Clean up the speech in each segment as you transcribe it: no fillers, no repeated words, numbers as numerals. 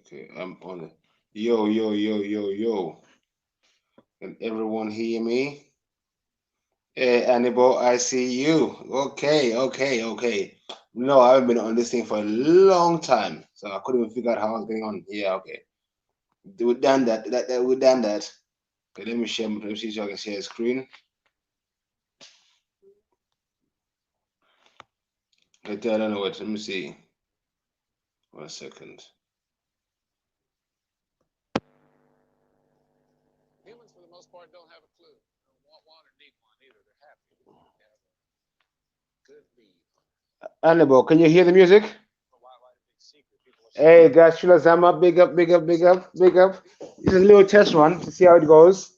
Okay, I'm on it. Yo, yo, yo, yo, yo. Can everyone hear me? Hey, Annabelle, I see you. Okay, okay, okay. No, I haven't been on this thing for a long time, so I couldn't even figure out how I was going on. Yeah, okay. We've done that. We've done that. Okay, let me share. Let me see if I can share a screen. Okay, I don't know what. Let me see. 1 second. Humans, for the most part, don't have a clue. They don't want one or need one either. They're happy. They have a good lead. Annabelle, can you hear the music? For why a big secret? People are saying, Hey, guys, Shula Zama, big up, big up, big up, big up. This is a little test run to see how it goes.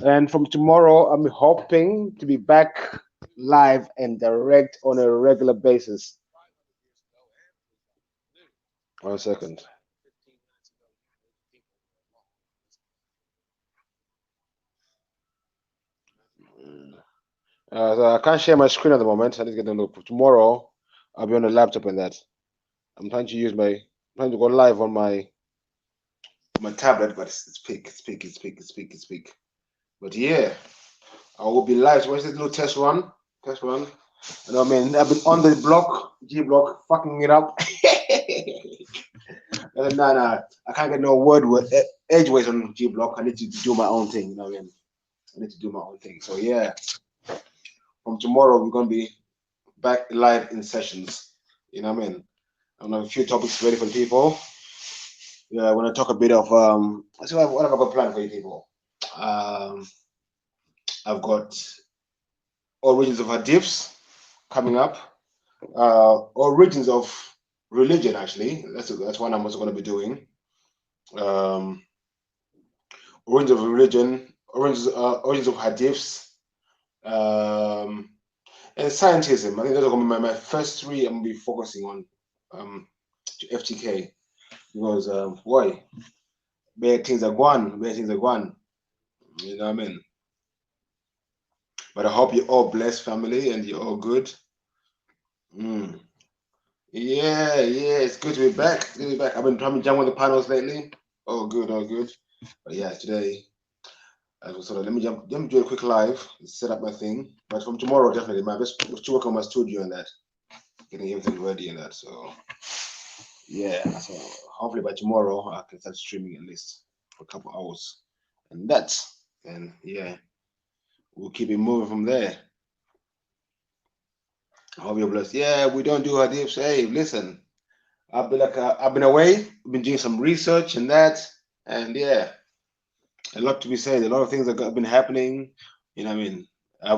And from tomorrow, I'm hoping to be back live and direct on a regular basis. 500 years ago, everybody knew. 1 second. 15 minutes ago, you knew the people were alone. So I can't share my screen at the moment. I need to get a look. Tomorrow, I'll be on the laptop and that. I'm trying to use my, I'm trying to go live on my tablet, but it's peak, it's peak, it's peak, it's peak, it's peak. But yeah, I will be live. So what's this little test run? Test run. You know what I mean? I've been on the block, G block, fucking it up. Nah, I can't get no word with edgeways on G block. I need to do my own thing. You know what I mean? I need to do my own thing. So yeah, from tomorrow we're gonna be back live in sessions. You know what I mean? I'm gonna have a few topics ready for the people. Yeah, I want to talk a bit of so what have I got planned for you people? Um, I've got origins of hadiths coming up. Origins of religion actually. That's one I'm also going to be doing. Um, origins of religion, origins of hadiths, um, and scientism. I think those are going to be my first three. I'm going to be focusing on um, FTK because why? Bad things are gone. Bad things are gone. You know what I mean? But I hope you're all blessed, family, and you're all good. Mm. Yeah, yeah, it's good to be back. It's good to be back. I've been trying to jump on the panels lately. Oh, good, oh, good. But yeah, today, I was sort of let me do a quick live, set up my thing. But from tomorrow, definitely, man, just work on my studio and that, getting everything ready and that. So yeah, so hopefully by tomorrow I can start streaming at least for a couple hours, and that's and yeah, we'll keep it moving from there. I hope you're blessed. Yeah, we don't do hadiths. Hey, listen. I've been away, been doing some research and that, and yeah, a lot to be said. A lot of things that have been happening. You know, what I mean,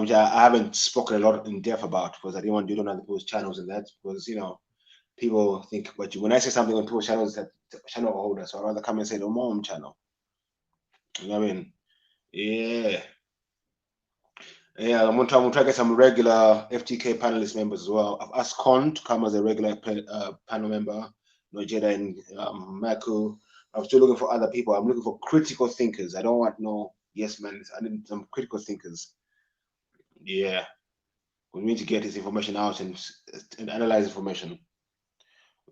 which I haven't spoken a lot in depth about because I didn't want to do it on other people's channels and that because people think. But when I say something on people's channels, that channel holder, so I'd rather come and say it on my own channel. You know what I mean? Yeah. Yeah, I'm gonna try to get some regular FTK panelist members as well. I've asked Con to come as a regular panel member, Jeda and Maku. I'm still looking for other people. I'm looking for critical thinkers. I don't want no yes man. I need some critical thinkers. Yeah, we need to get this information out and analyze information.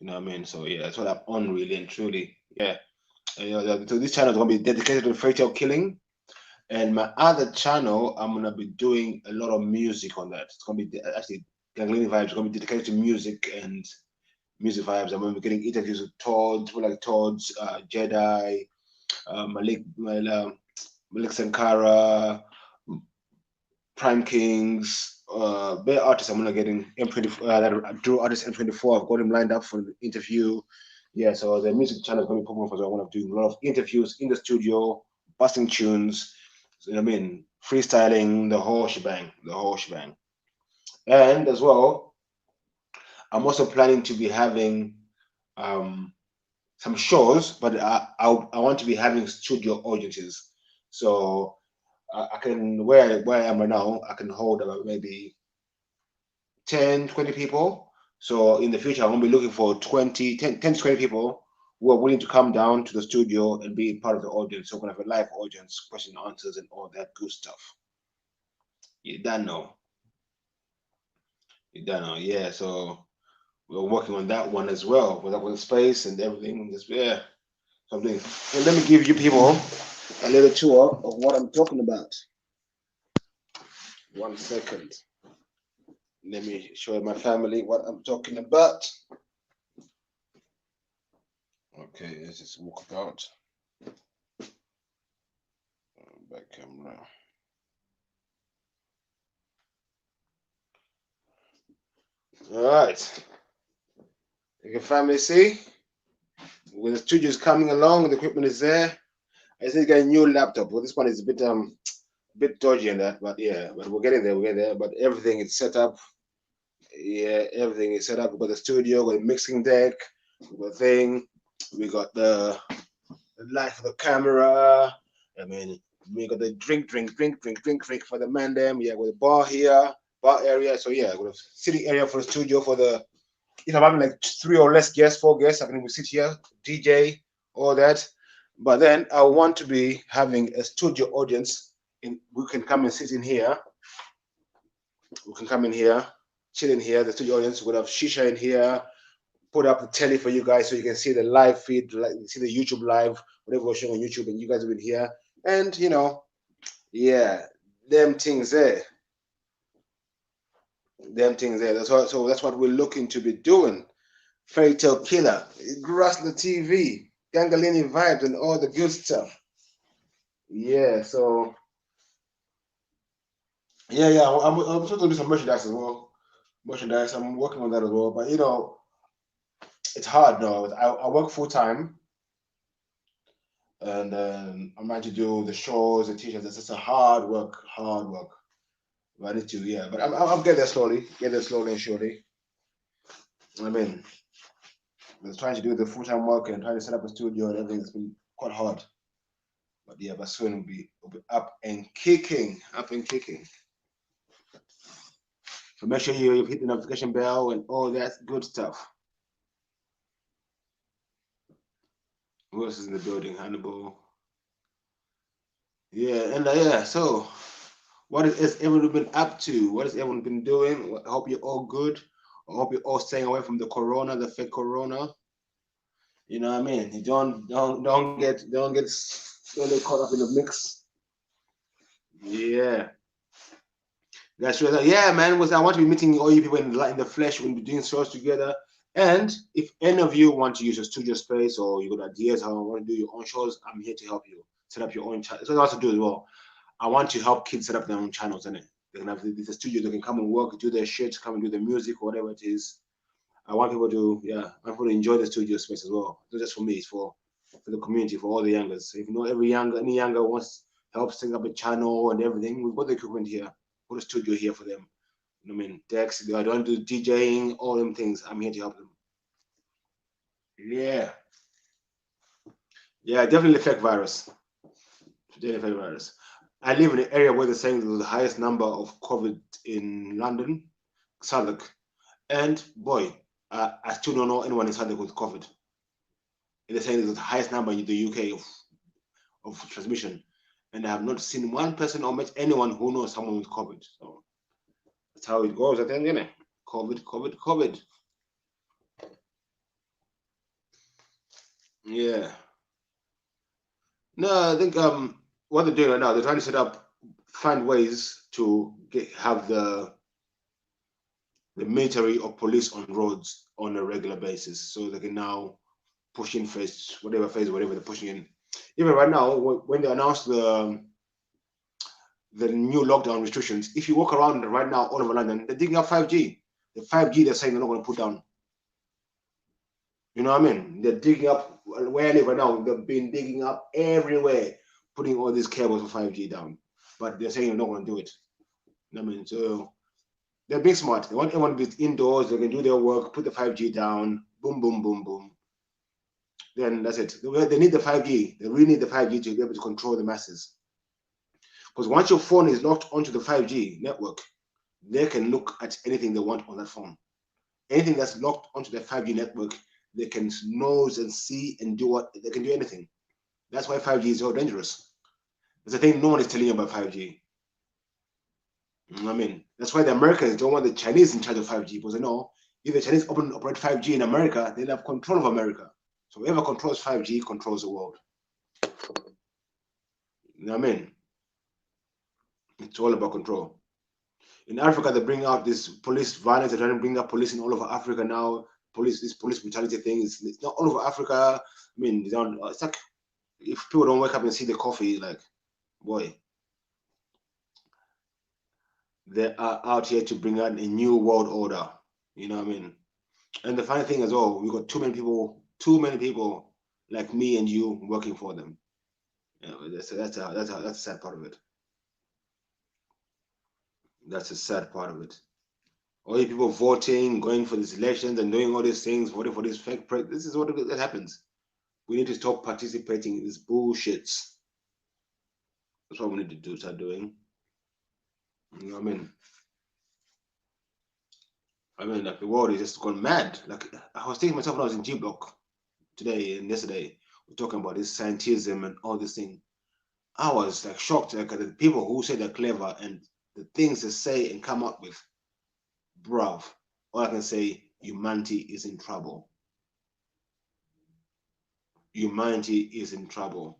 You know what I mean? So yeah, that's what I'm on really and truly. Yeah. So this channel is gonna be dedicated to fairy killing. And my other channel, I'm gonna be doing a lot of music on that. It's gonna be actually Ganglini Vibes. It's gonna be dedicated to music and music vibes. I'm gonna be getting interviews with Todd, people like Todd's, Jedi, Malik Sankara, Prime Kings, better artists. I'm gonna getting M20 that Drew artist M24. I've got him lined up for the interview. Yeah, so the music channel is gonna be popping up as well. I'm gonna do a lot of interviews in the studio, busting tunes. You know what I mean? Freestyling, the whole shebang, the whole shebang. And as well, I'm also planning to be having um, some shows, but I want to be having studio audiences. So I can where I am right now, I can hold about maybe 10, 20 people. So in the future, I'm gonna be looking for 10 to 20 people who are willing to come down to the studio and be part of the audience. So we're gonna have a live audience, question and answers, and all that good stuff. You don't know. You don't know. Yeah. So we're working on that one as well with the space and everything. Just yeah. something. And let me give you people a little tour of what I'm talking about. 1 second. Let me show my family what I'm talking about. Okay, let's just walk about. Back camera. All right. You can family see when the studio is coming along, the equipment is there. I just need to get a new laptop. Well, this one is a bit dodgy in that, but yeah, but we're getting there. We're getting there. But everything is set up. Yeah, everything is set up. We got the studio, we got the mixing deck, we got the thing. We got the light for the camera. I mean, we got the drink for the man them. Yeah, with the bar here, bar area. So yeah, with a sitting area for the studio for the. If I'm having like 3 or less guests, 4 guests, I can even sit here, DJ, all that. But then I want to be having a studio audience. We can come and sit in here. We can come in here, chill in here. The studio audience would have shisha in here. Put up the telly for you guys so you can see the live feed, like see the YouTube live, whatever we're showing on YouTube, and you guys will be here. And yeah, them things there, them things there. So that's what we're looking to be doing. Fairy Tale Killer, Grass the TV, Gangalini vibes, and all the good stuff. Yeah, so yeah, I'm supposed to do some merchandise as well. Merchandise, I'm working on that as well. But it's hard now. I work full time, and I'm trying to do the shows, the t-shirts. It's just a hard work, hard work. But I need to, yeah. But I'm getting there slowly and surely. I mean, I was trying to do the full-time work and trying to set up a studio and everything. It's been quite hard. But yeah, but soon we'll be up and kicking, up and kicking. So make sure you hit the notification bell and all that good stuff. Who else is in the building? Hannibal. Yeah, and yeah. So, what has everyone been up to? What has everyone been doing? I hope you're all good. I hope you're all staying away from the corona, the fake corona. You know what I mean? You don't get caught up in the mix. Yeah. That's right. Yeah, man. I want to be meeting all you people in the flesh. We'll be doing shows together. And if any of you want to use a studio space or you got ideas how you want to do your own shows, I'm here to help you set up your own channel. That's what I also do as well. I want to help kids set up their own channels, innit? They can have this studio, they can come and work, do their shit, come and do their music, or whatever it is. I want people to, yeah, I want people to enjoy the studio space as well. Not just for me, it's for the community, for all the youngers. So if you know any younger wants help setting up a channel and everything, we've got the equipment here. Put a studio here for them. You know what I mean? Decks, I don't do DJing, all them things. I'm here to help them. Yeah. Yeah, definitely affect virus. Definitely affect virus. I live in an area where they're saying there's the highest number of COVID in London, Southwark. And boy, I still don't know anyone in Southwark with COVID. And they're saying there's the highest number in the UK of transmission. And I have not seen one person or met anyone who knows someone with COVID. So that's how it goes at the end, you know. COVID. Yeah. No, I think what they're doing right now, they're trying to find ways to have the military or police on roads on a regular basis, so they can now push in whatever they're pushing in. Even right now, when they announced the new lockdown restrictions, if you walk around right now all over London, they're digging up 5G. The 5G they're saying they're not going to put down. You know what I mean? They're digging up where I live right now. They've been digging up everywhere, putting all these cables for 5G down. But they're saying they're not going to do it. You know what I mean? So they're being smart. They want everyone to be indoors. They can do their work, put the 5G down, boom, boom, boom, boom. Then that's it. They need the 5G. They really need the 5G to be able to control the masses. Because once your phone is locked onto the 5G network, they can look at anything they want on that phone. Anything that's locked onto the 5G network, they can nose and see and they can do anything. That's why 5G is so dangerous. There's a thing no one is telling you about 5G. You know what I mean? That's why the Americans don't want the Chinese in charge of 5G, because they know if the Chinese operate 5G in America, they'll have control of America. So whoever controls 5G controls the world. You know what I mean? It's all about control. In Africa, they bring out this police violence. They're trying to bring up police in all over Africa now. This police brutality thing it's not all over Africa. I mean, it's like if people don't wake up and see the coffee, like, boy, they are out here to bring out a new world order. You know what I mean? And the funny thing as well, we got too many people like me and you working for them. You know, that's a sad part of it. That's a sad part of it. All you people voting, going for these elections, and doing all these things, voting for this fake press. This is what that happens. We need to stop participating in these bullshits. That's what we need to do. Start doing. You know what I mean? I mean, like the world is just gone mad. Like I was thinking myself when I was in G Block today and yesterday, we're talking about this scientism and all this thing. I was like shocked, like at the people who say they're clever and the things they say and come up with. Bruv, all I can say, humanity is in trouble. Humanity is in trouble.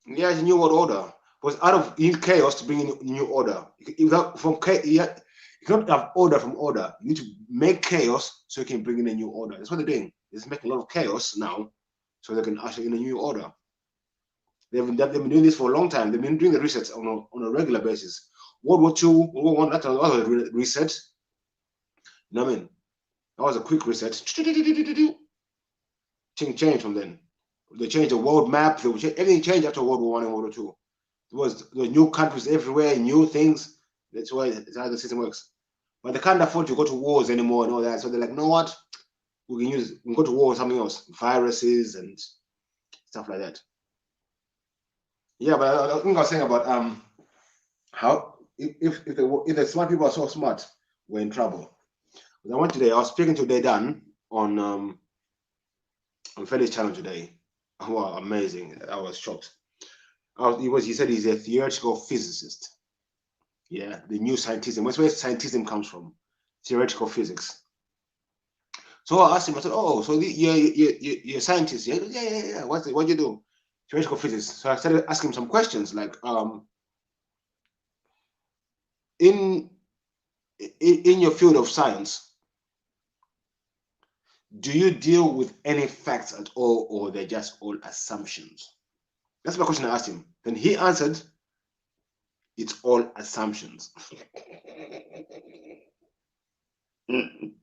Yeah, it's a new world order. Because out of chaos to bring in new order. From chaos, you cannot have order from order. You need to make chaos so you can bring in a new order. That's what they're doing. They're making a lot of chaos now so they can usher in a new order. They've been doing this for a long time. They've been doing the research on a regular basis. World War II, World War One, that was a reset. You know what I mean? That was a quick reset. Thing changed from then. They changed the world map. Everything changed after World War One and World War Two. There was new countries everywhere, new things. That's why it's how the system works. But they can't afford to go to wars anymore and all that. So they're like, you know what? We can go to war with something else, viruses and stuff like that. Yeah, but I think I was saying about how if the smart people are so smart, we're in trouble. I was speaking to Dedan on Felix channel today. Wow, amazing! I was shocked. He said he's a theoretical physicist. Yeah, the new scientism. That's where scientism comes from, theoretical physics. So I asked him. I said, "Oh, so you're a scientist? Yeah, yeah. What do you do? Theoretical physics." So I started asking him some questions like, in your field of science, do you deal with any facts at all, or they're just all assumptions? That's my question I asked him. Then he answered, it's all assumptions. And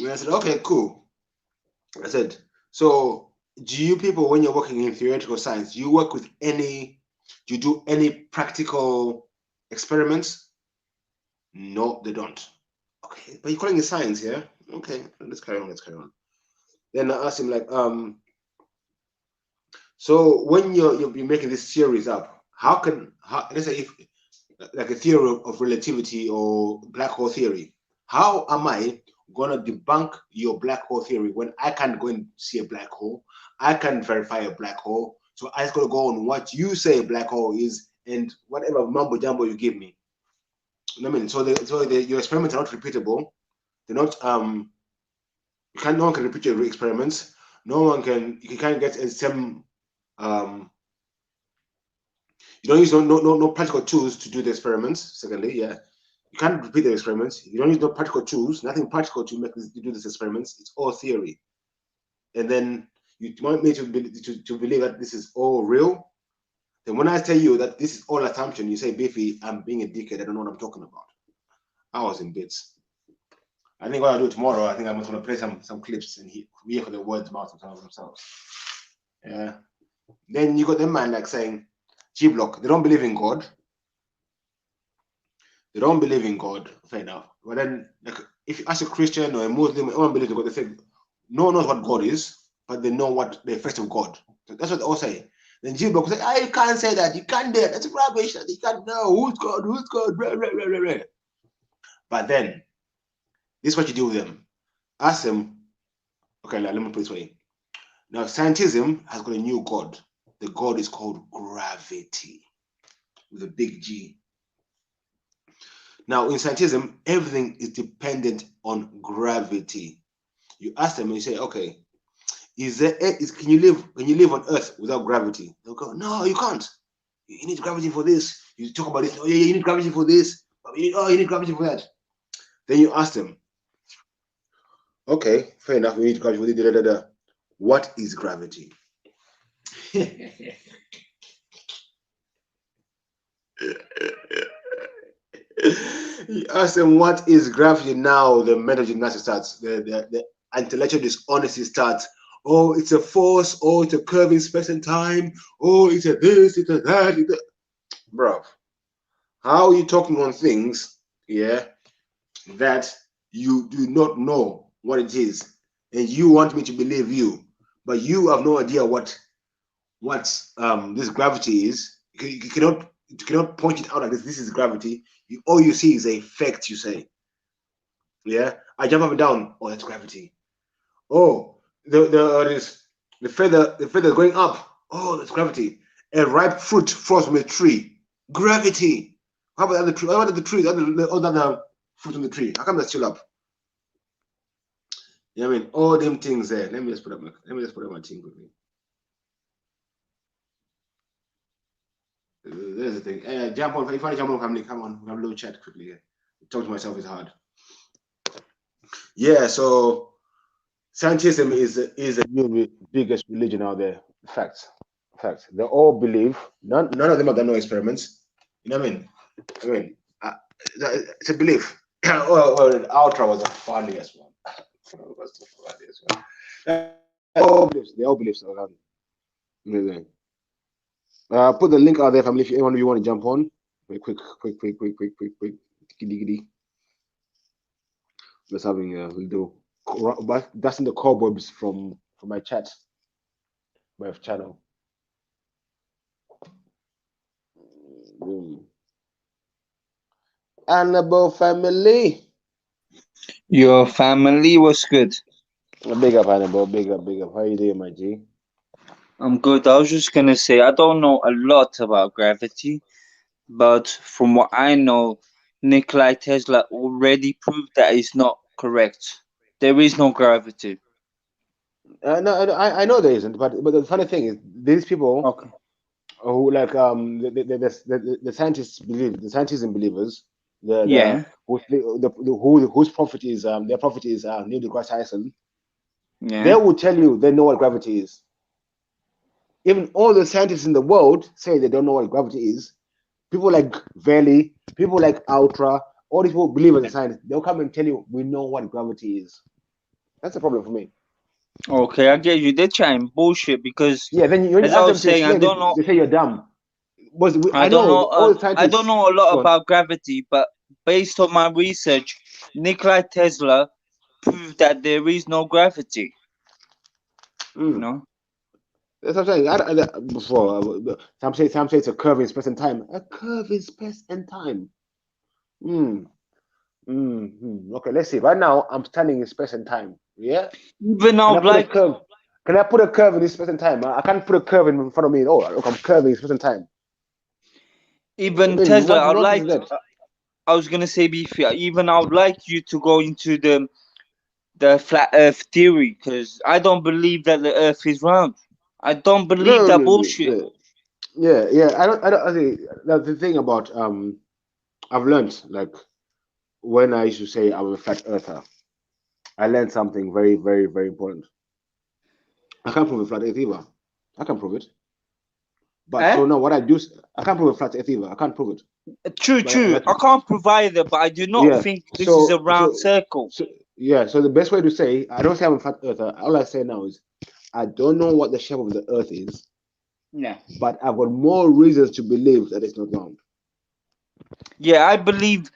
I said, okay, cool. I said, so do you people, when you're working in theoretical science, do you do any practical experiments? No, they don't. Okay, but you're calling it science, yeah? Okay, let's carry on. Then I asked him, like, so when you're making this series up, let's say if like a theory of relativity or black hole theory, how am I gonna debunk your black hole theory when I can't go and see a black hole? I can verify a black hole. So I just gotta go on what you say a black hole is and whatever mumbo jumbo you give me. You know what I mean? So your experiments are not repeatable. They're not no one can repeat your experiments. You can't get the same you don't use no practical tools to do the experiments. Secondly, yeah, you can't repeat the experiments. You don't use no practical tools, nothing practical to do these experiments. It's all theory. And then you want me to believe that this is all real. Then when I tell you that this is all assumption, you say, Biffy, I'm being a dickhead. I don't know what I'm talking about. I was in bits. I think what I'll do tomorrow, I think I'm just going to play some clips and hear for the words about themselves. Yeah. Then you got them man like saying, G Block, they don't believe in God. They don't believe in God, fair enough. But then, like, if you ask a Christian or a Muslim, everyone believes in God. They say no one knows what God is, but they know what the effect of God. So that's what they all say. Then G Block say, you can't say that. You can't do that. That's rubbish. You can't know who's God. Who's God? Blah, blah, blah, blah, blah. But then, this is what you do with them. Ask them. Okay, let me put it this way. Now, scientism has got a new God. The God is called gravity, with a big G. Now, in scientism, everything is dependent on gravity. You ask them and you say, okay, can you live on Earth without gravity? They'll go, no, you can't. You need gravity for this. You talk about this. Oh yeah, you need gravity for this. You need gravity for that. Then you ask them, okay, fair enough. We need gravity for this. Da, da, da, da. What is gravity? You ask them what is gravity now, the mental gymnastics starts, the intellectual dishonesty starts. Oh, it's a force, oh, it's a curve in space and time, oh, it's a this, it's a that, bro. How are you talking on things, yeah, that you do not know what it is, and you want me to believe you, but you have no idea what this gravity is. You cannot point it out like this. This is gravity. All you see is a effect. You say, yeah. I jump up and down. Oh, that's gravity. Oh, the feather going up. Oh, that's gravity. A ripe fruit falls from a tree. Gravity. How about the other tree? How about the tree? Other fruit on the tree. How come that's still up? You know what I mean? All them things there. Let me just put up my thing quickly. There's the thing. Jump on. If you want to jump on, family, come on. We have a little chat quickly. Yeah. Talk to myself is hard. Yeah. So scientism is the new biggest religion out there. Facts. Facts. They all believe. None of them have done no experiments. You know what I mean? I mean, uh, it's a belief. Well, Ultra was the funniest one. Was the funniest one. They all beliefs. They all beliefs. Amazing. Put the link out there, family. If anyone of you want to jump on, quick. Giddy giddy. Let's having we'll do. That's in the cobwebs from my chat, my channel. Mm. Annabelle family. Your family was good. Big up, Annabelle. Big up, big up. How you doing, my G? I'm good. I was just gonna say I don't know a lot about gravity, but from what I know, Nikola Tesla already proved that it's not correct. There is no gravity. No, I know there isn't, but the funny thing is, these people Okay. who like the scientists believe the scientists and believers the Yeah. whose prophet is their prophet is Neil deGrasse Tyson. They Yeah. will tell you they know what gravity is. Even all the scientists in the world say they don't know what gravity is. People like Valley, people like Ultra, all these people believe in science. They'll come and tell you we know what gravity is. That's the problem for me. Okay, I get you. They're trying bullshit because, Yeah, then when you as I ask was them to saying, I explain don't it, know. they say you're dumb. I I don't know know. all the I don't scientists. know a lot Go on. about gravity, but based on my research, Nikola Tesla proved that there is no gravity. You Mm. know. That's what I'm saying. Before some say it's a curve in space and time. A curve in space and time. Hmm. Okay, let's see. Right now, I'm standing in space and time. Yeah. Even I Can I would put a like, curve? Can I put a curve in this space and time? I can't put a curve in front of me. Oh, look, I'm curving in space and time. I even mean, Tesla, what I would nonsense like. is that? I was gonna say, beefy. Even I would like you to go into the flat Earth theory because I don't believe that the Earth is round. I don't believe No, that no, no, bullshit. no. Yeah. I don't. I see. That's the thing about I've learned like when I used to say I'm a flat earther, I learned something very, very, very important. I can't prove a flat earth either. I can prove it. But Eh? so now what I do, I can't prove a flat earth either. I can't prove it. True, true. But I can't provide it, but I do not yeah. think this is a So round so circle. so yeah. So the best way to say I don't say I'm a flat earther. All I say now is I don't know what the shape of the earth is, Yeah. but I've got more reasons to believe that it's not round. Yeah, I believe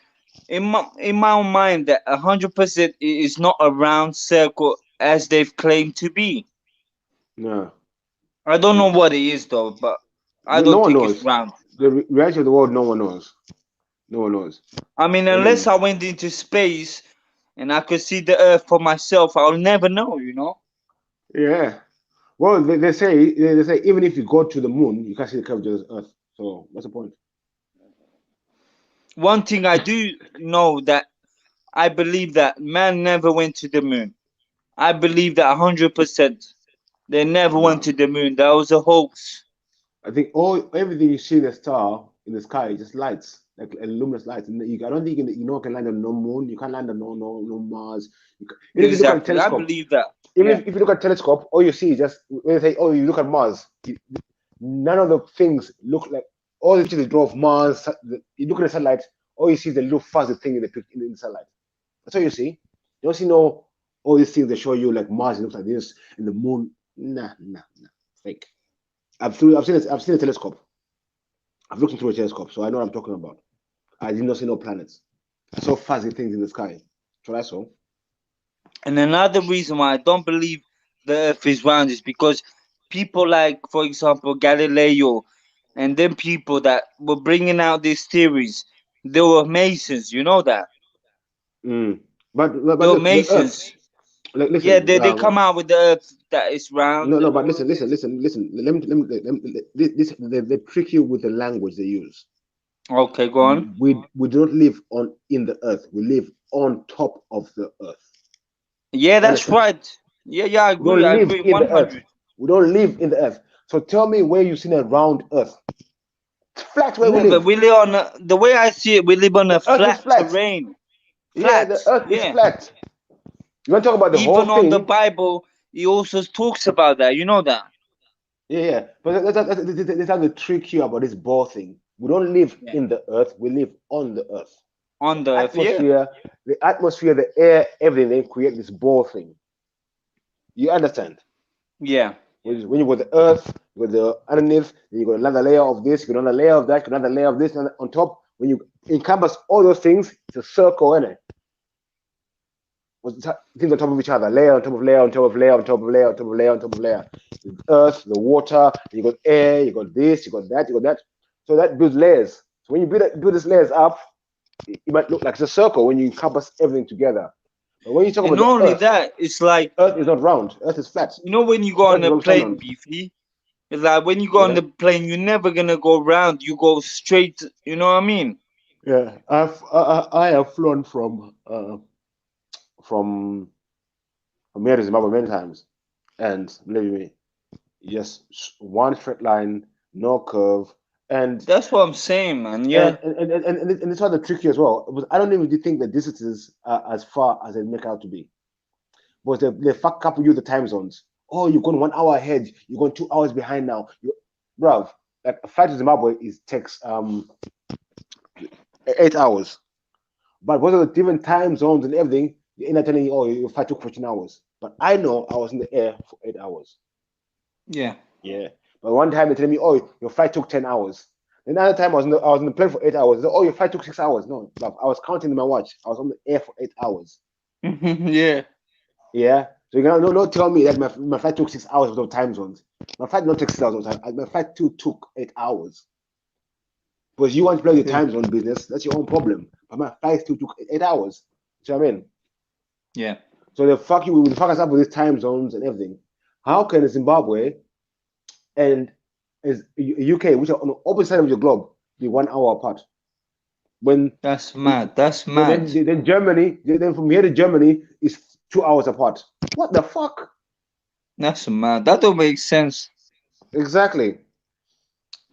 in my own mind that 100% it is not a round circle as they've claimed to be. No, I don't know no, what it is though, but I no don't one think it's knows. round. The reality of the world, no one knows. No one knows. I mean, I unless mean, I went into space and I could see the Earth for myself, I'll never know. yeah. Well, they say even if you go to the moon, you can't see the curvature of the Earth. So what's the point? One thing I do know that I believe that man never went to the moon. I believe that 100%. They never went No, to the moon. That was a hoax. I think all everything you see in the star in the sky is just lights, like luminous lights. And I don't think you can land on no moon. You can't land on no Mars. Even if you look at a Exactly. I telescope, believe that. even Yeah. if you look at a telescope, all you see is just when they say, "Oh, you look at Mars." None of the things look like all the things they draw of Mars. You look at the satellite, all you see is the little fuzzy thing in in the satellite. That's all you see. You don't see no all these things that show you like Mars looks like this and the moon. Nah, fake. I've seen a telescope. I've looked into a telescope, so I know what I'm talking about. I did not see no planets. I saw fuzzy things in the sky. That's what I saw. And another reason why I don't believe the Earth is round is because people like, for example, Galileo, and then people that were bringing out these theories, they were Masons. You know that Mm. they But were look, the Earth. Masons. Like Yeah, listen, they come out with the Earth that is round no, and but all of this. listen. This they trick you with the language they use. Okay, go on. We do not live on in the earth. We live on top of the earth. Yeah, You that's understand? right. Yeah, yeah, I We agree. don't I live agree. in the earth. 100. We don't live in the earth. So tell me where you seen a round earth. It's flat where we Never. live. We live on the way I see it. We live on The a earth is flat flat. terrain. Yeah, Flat. the earth is Yeah. flat. You want to talk about the whole Even on the thing? Bible, he also talks about that. You know that. Yeah. But that's how they trick you about this ball thing. We don't live Yeah. in the earth. We live on the earth. On the earth. Yeah. The atmosphere, the air, everything, they create this ball thing. You understand? Yeah. When you got the earth, you got the underneath, then you got another layer of this, you got another layer of that, you got another layer of this, and on top, when you encompass all those things, it's a circle, isn't it? With things on top of each other, layer on top of layer on top of layer on top of layer on top of layer on top of layer. The earth, the water, you got air, you got this, you got that, you got that. So that builds layers. So when you build these layers up, it might look like it's a circle when you encompass everything together. But when you talk And about not the only that, it's like, Earth is not round. Earth is flat. when you go Earth on is a what we stand plane, on. beefy. It's like when you go on Yeah. the plane, you're never gonna go round. You go straight. You know what I mean? Yeah, I have flown from from here to Zimbabwe many times, and believe me, yes, one straight line, no curve, and That's what I'm saying, man. and Yeah. it's not the tricky as well. But I don't even think the distances are as far as they make out to be. But they fuck up you the time zones. Oh, you're going 1 hour ahead. You're going 2 hours behind now. Bruv, like a flight to Zimbabwe is takes 8 hours. But because of the different time zones and everything, the internet telling you, oh, your flight took 14 hours. But I know I was in the air for 8 hours. Yeah. Yeah. But one time they telling me, oh, your flight took 10 hours. Another time I was in the plane for 8 hours. They, oh, your flight took 6 hours. No, bruv, I was counting in my watch. I was on the air for 8 hours. Yeah. Yeah. So you can not tell me that my flight took 6 hours with no time zones. My flight not take 6 hours. My flight too took 8 hours. Because you want to play the time zone business, that's your own problem. But my flight still took 8 hours. See what I mean? Yeah. So they fuck us up with these time zones and everything. How can Zimbabwe and is UK, which are on the opposite side of the globe, be 1 hour apart? When That's mad. That's mad. then Germany, then from here to Germany is 2 hours apart. What the fuck? That's mad. That don't make sense. Exactly.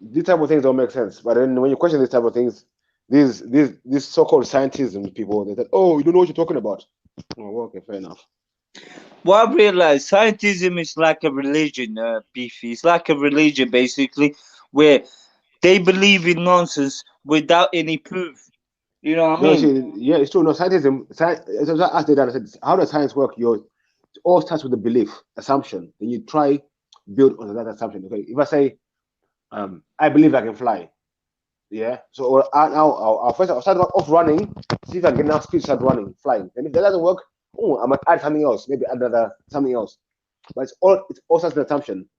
These type of things don't make sense. But then when you question these type of things, these so-called scientists and people, they said, "Oh, you don't know what you're talking about." Oh, well, okay, fair enough. What I realize, scientism is like a religion, Beefy. It's like a religion, basically, where they believe in nonsense without any proof. You know what I No, mean? see, yeah, it's true. No, scientism. So I asked the dad, I said, "How does science work?" It all starts with a belief, assumption. Then you try build on that assumption. Okay, if I say, I believe I can fly. Yeah. So now I'll start off running, see if I can get enough speed to start running, flying. And if that doesn't work, oh, I might add something else, maybe add another something else. But it's all such an assumption.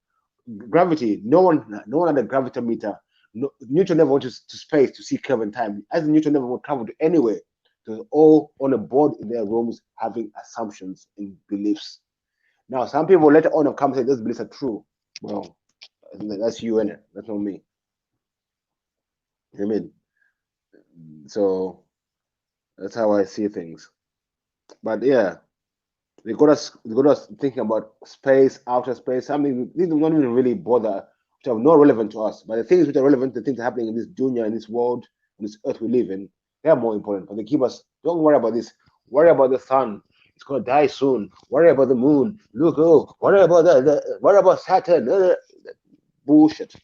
Gravity, no one had a gravitometer. No, Newton never went to space to see curve and time. As Newton never would travel to anywhere. It was all on a board in their rooms having assumptions and beliefs. Now, some people later on have come and said those beliefs are true. Well, that's you in it. That's not me. You know what I mean? So that's how I see things. But yeah, They got us thinking about space, outer space. Something these don't even really bother, which are not relevant to us. But the things which are relevant, the things happening in this dunya, in this world, in this earth we live in, they are more important. But they keep us. Don't worry about this. Worry about the sun. It's gonna die soon. Worry about the moon. Look, oh, worry about worry about Saturn. Bullshit.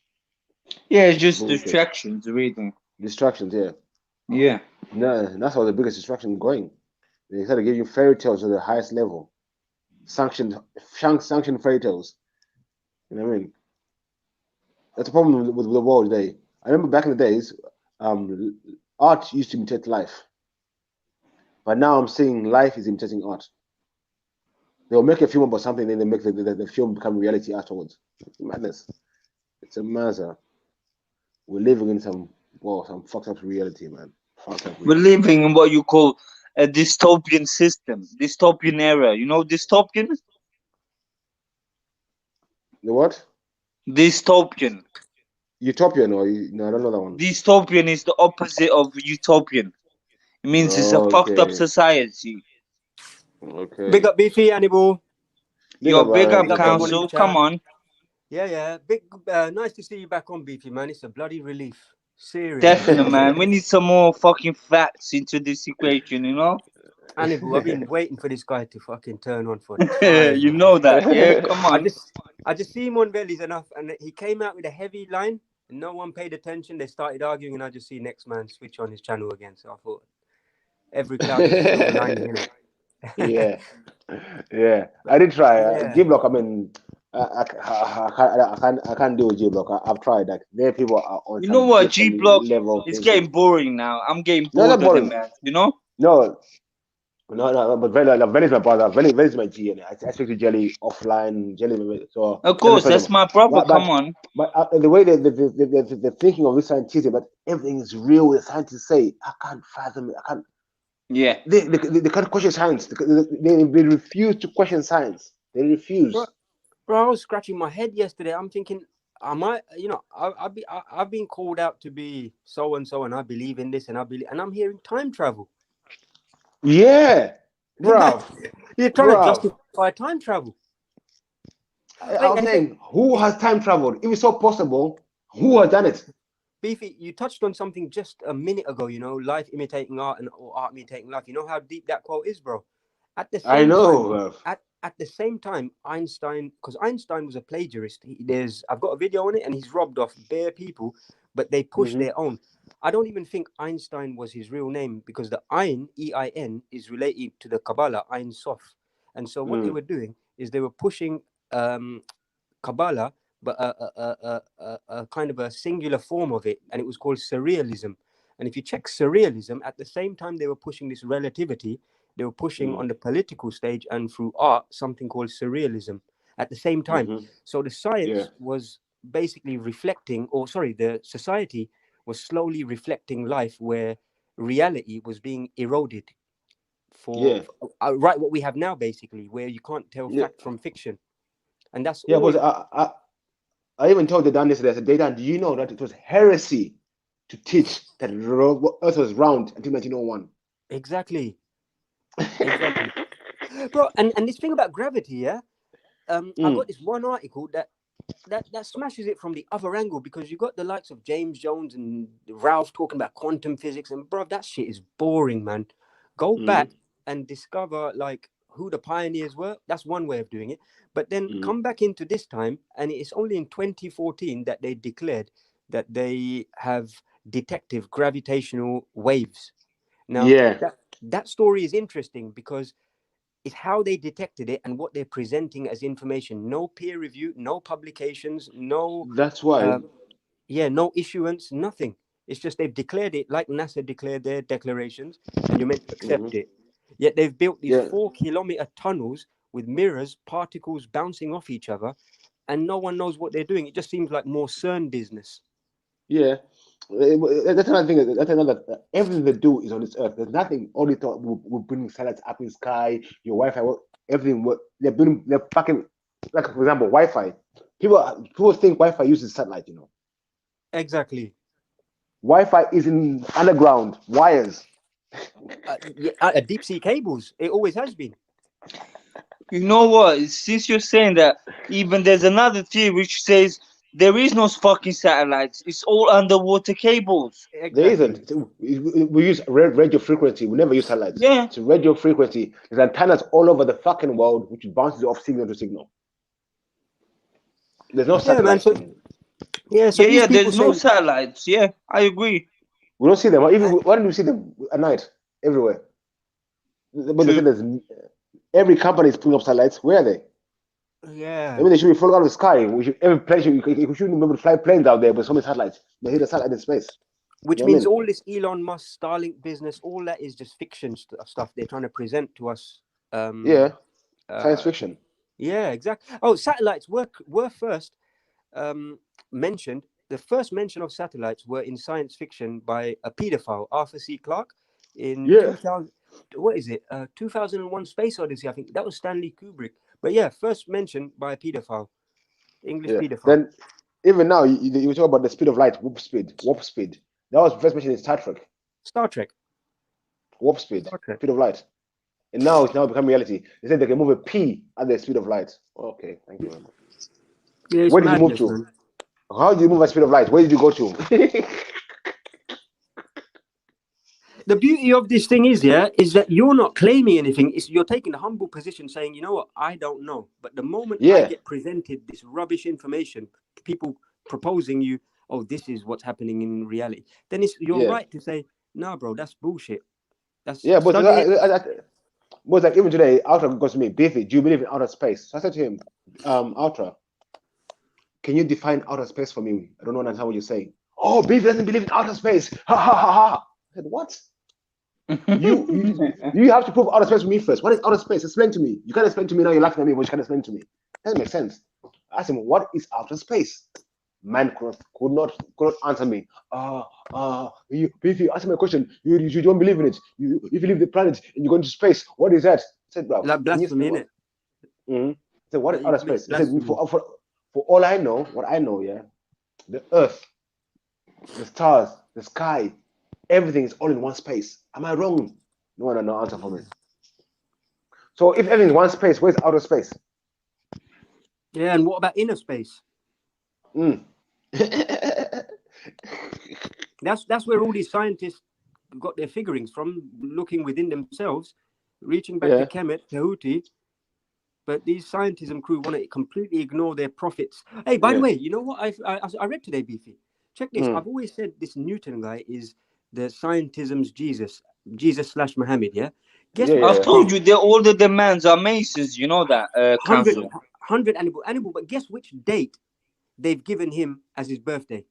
Yeah, it's just Bullshit. distractions, really. Distractions. Yeah. Yeah. No, that's how the biggest distraction going. They try to give you fairy tales at the highest level. Sanctioned, sanctioned fairy tales. You know what I mean? That's the problem with the world today. I remember back in the days, um, art used to imitate life, but now I'm seeing life is imitating art. They'll make a film about something, then they make the film become reality afterwards. It's madness. It's a matter. We're living in some fucked up reality, man. Fucked up We're reality. living in what you call a dystopian system, dystopian era. You know dystopian? The what? Dystopian. Utopian or no? I don't know that one. Dystopian is the opposite of utopian. It means it's a fucked up Okay, society. Big okay. up Beefy, Hannibal. Big Yo, up, big Big up big up up, everyone man. in the council. Come chat. on. Yeah. Big, nice to see you back on, Beefy, man. It's a bloody relief. Seriously. Definitely, man. We need some more fucking facts into this equation, you know? Hannibal, I've been waiting for this guy to fucking turn on for time, You man. know that, yeah? Come I on. just, I just see him on Bellies enough, and he came out with a heavy line, and no one paid attention. They started arguing, and I just see next man switch on his channel again. So I thought every cloud has a silver lining in it. Yeah, yeah. I But did try. G yeah, Block. I mean, I can't do G Block. I've tried. Like, there people are on You know some what, G different Block? level of It's thinking. getting boring now. I'm getting No, bored not of the boring. man, you know? No, no. But Veli, like, Veli's my brother. Veli's my G. And I speak to Jelly offline. So Of let me course, friend that's him. my brother. But Come but on. the way the thinking of this scientists, but everything is real. The scientists say I can't fathom it. I can't. Yeah. They can't question science. They refuse to question science. They bro, refuse. bro, I was scratching my head yesterday. I'm thinking, am I? I've been called out to be so and so, and I believe in this, and I believe, and I'm hearing time travel. Yeah, Man, bruv, you're trying to bruv. justify time travel. I was saying, who has time traveled? If it's so possible, who has done it? Beefy, you touched on something just a minute ago. Life imitating art and or art imitating life. You know how deep that quote is, bro. At the I same know, time, bruv. at the same time, Einstein, because Einstein was a plagiarist. I've got a video on it, and he's robbed off bare people, but they push Hmm. their own. I don't even think Einstein was his real name because the Ein, E-I-N, is related to the Kabbalah, Ein Sof. And so what they Mm, were doing is they were pushing Kabbalah, but a kind of a singular form of it, and it was called surrealism. And if you check surrealism, at the same time they were pushing this relativity, they were pushing mm, on the political stage and through art something called surrealism at the same time. hmm. So the Yeah, science was basically reflecting, or sorry, the society was slowly reflecting life where reality was being eroded yeah, right what we have now, basically, where you can't tell yeah, fact from fiction. And that's yeah. all. Because I even told the Dan yesterday. I said, Dan, do you know that it was heresy to teach that Earth was round until 1901? Exactly. Exactly. Bro, and this thing about gravity, yeah. I Mm, got this one article that smashes it from the other angle because you got the likes of James Jones and Ralph talking about quantum physics, and bro, that shit is boring, man. Go mm, back and discover like who the pioneers were. That's one way of doing it. But then mm. come back into this time, and it's only in 2014 that they declared that they have detective gravitational waves. Now Yeah, that story is interesting because it's how they detected it and what they're presenting as information. No peer review, no publications, no, that's why. uh, no issuance, nothing. It's just they've declared it like NASA declared their declarations, and you're meant to Hmm. accept it. Yet they've built these Yeah, 4 kilometer tunnels with mirrors, particles bouncing off each other, and no one knows what they're doing. It just seems like more CERN business. yeah. That's another thing. That's another. Everything they do is on this earth. There's nothing. Only thought we're putting satellites up in the sky. Your Wi-Fi, everything. They're building. They're fucking. Like for example, Wi-Fi. People think Wi-Fi uses satellite. Exactly. Wi-Fi is in underground wires. Deep sea cables. It always has been. You know what? Since you're saying that, even there's another theory which says there is no fucking satellites. It's all underwater cables. There Exactly. isn't. We use radio frequency. We never use satellites. Yeah. It's radio frequency. There's antennas all over the fucking world which bounces off signal to signal. There's no Yeah, man. satellites, So man. yeah, so Yeah, these yeah. people There's no saying, satellites. Yeah, I agree. We don't see them. Even uh, why don't we see them at night everywhere? But they say True. there's every company is putting up satellites. Where are they? I yeah, mean, they should be falling out of the sky. We should every plane should, we shouldn't be able to fly planes out there, but so many satellites. They hit a satellite in space. You which know what I means mean? all this Elon Musk Starlink business, all that is just fiction stuff they're trying to present to us. Yeah, science Uh, fiction. yeah, exactly. Oh, satellites were first mentioned. The first mention of satellites were in science fiction by a paedophile, Arthur C. Clarke, in Yeah, 2000. What is it? 2001: Space Odyssey. I think that was Stanley Kubrick. But yeah, first mentioned by a paedophile, English yeah. paedophile. Then even now, you talk about the speed of light, warp speed. That was first mentioned in Star Trek. Star Trek. Warp speed, Star Trek. speed of light. And now it's now become reality. They said they can move a pea at the speed of light. Okay, thank you very much. Yeah, it's Where did you move madness, to? man. How did you move at speed of light? Where did you go to? The beauty of this thing is, yeah, is that you're not claiming anything. It's you're taking a humble position, saying, you know what, I don't know. But the moment I Yeah, get presented this rubbish information, people proposing you, oh, this is what's happening in reality, then it's you're yeah, right to say, nah, bro, that's bullshit. That's yeah. But study it. was like even today, Ultra goes to me, Beefy, do you believe in outer space? So I said to him, Ultra, can you define outer space for me? I don't understand what you're saying. Oh, Beefy doesn't believe in outer space. Ha ha ha ha. I said, what? You have to prove outer space for me first. What is outer space? Explain to me. You can't explain to me now. You're laughing at me, but you can't explain to me. Doesn't make sense. I asked him, what is outer space? Man could not answer me. If you ask me a question, you don't believe in it. If you leave the planet and you go into space, what is that? I said, bro, Like can you blasphemy, explain what? innit? Mm-hmm. I said, what is outer It's space? He said, blasphemy. for all I know, what I know, yeah, the earth, the stars, the sky, everything is all in one space. Am I wrong? No answer for me. So if everything is one space, where's outer space? Yeah, and what about inner space? Mm. That's where all these scientists got their figurings from, looking within themselves, reaching back to Yeah, Kemet, Tahuti. But these scientism crew want to completely ignore their profits. Hey, by the yeah. way, you know what I read today, Beefy? Check this. Mm. I've always said this Newton guy is the scientism's Jesus slash Muhammad. Yeah. Guess Yeah, I've which yeah, told date? you they're all the demands are Masons. You know that, 100, Council. 100 animal. But guess which date they've given him as his birthday?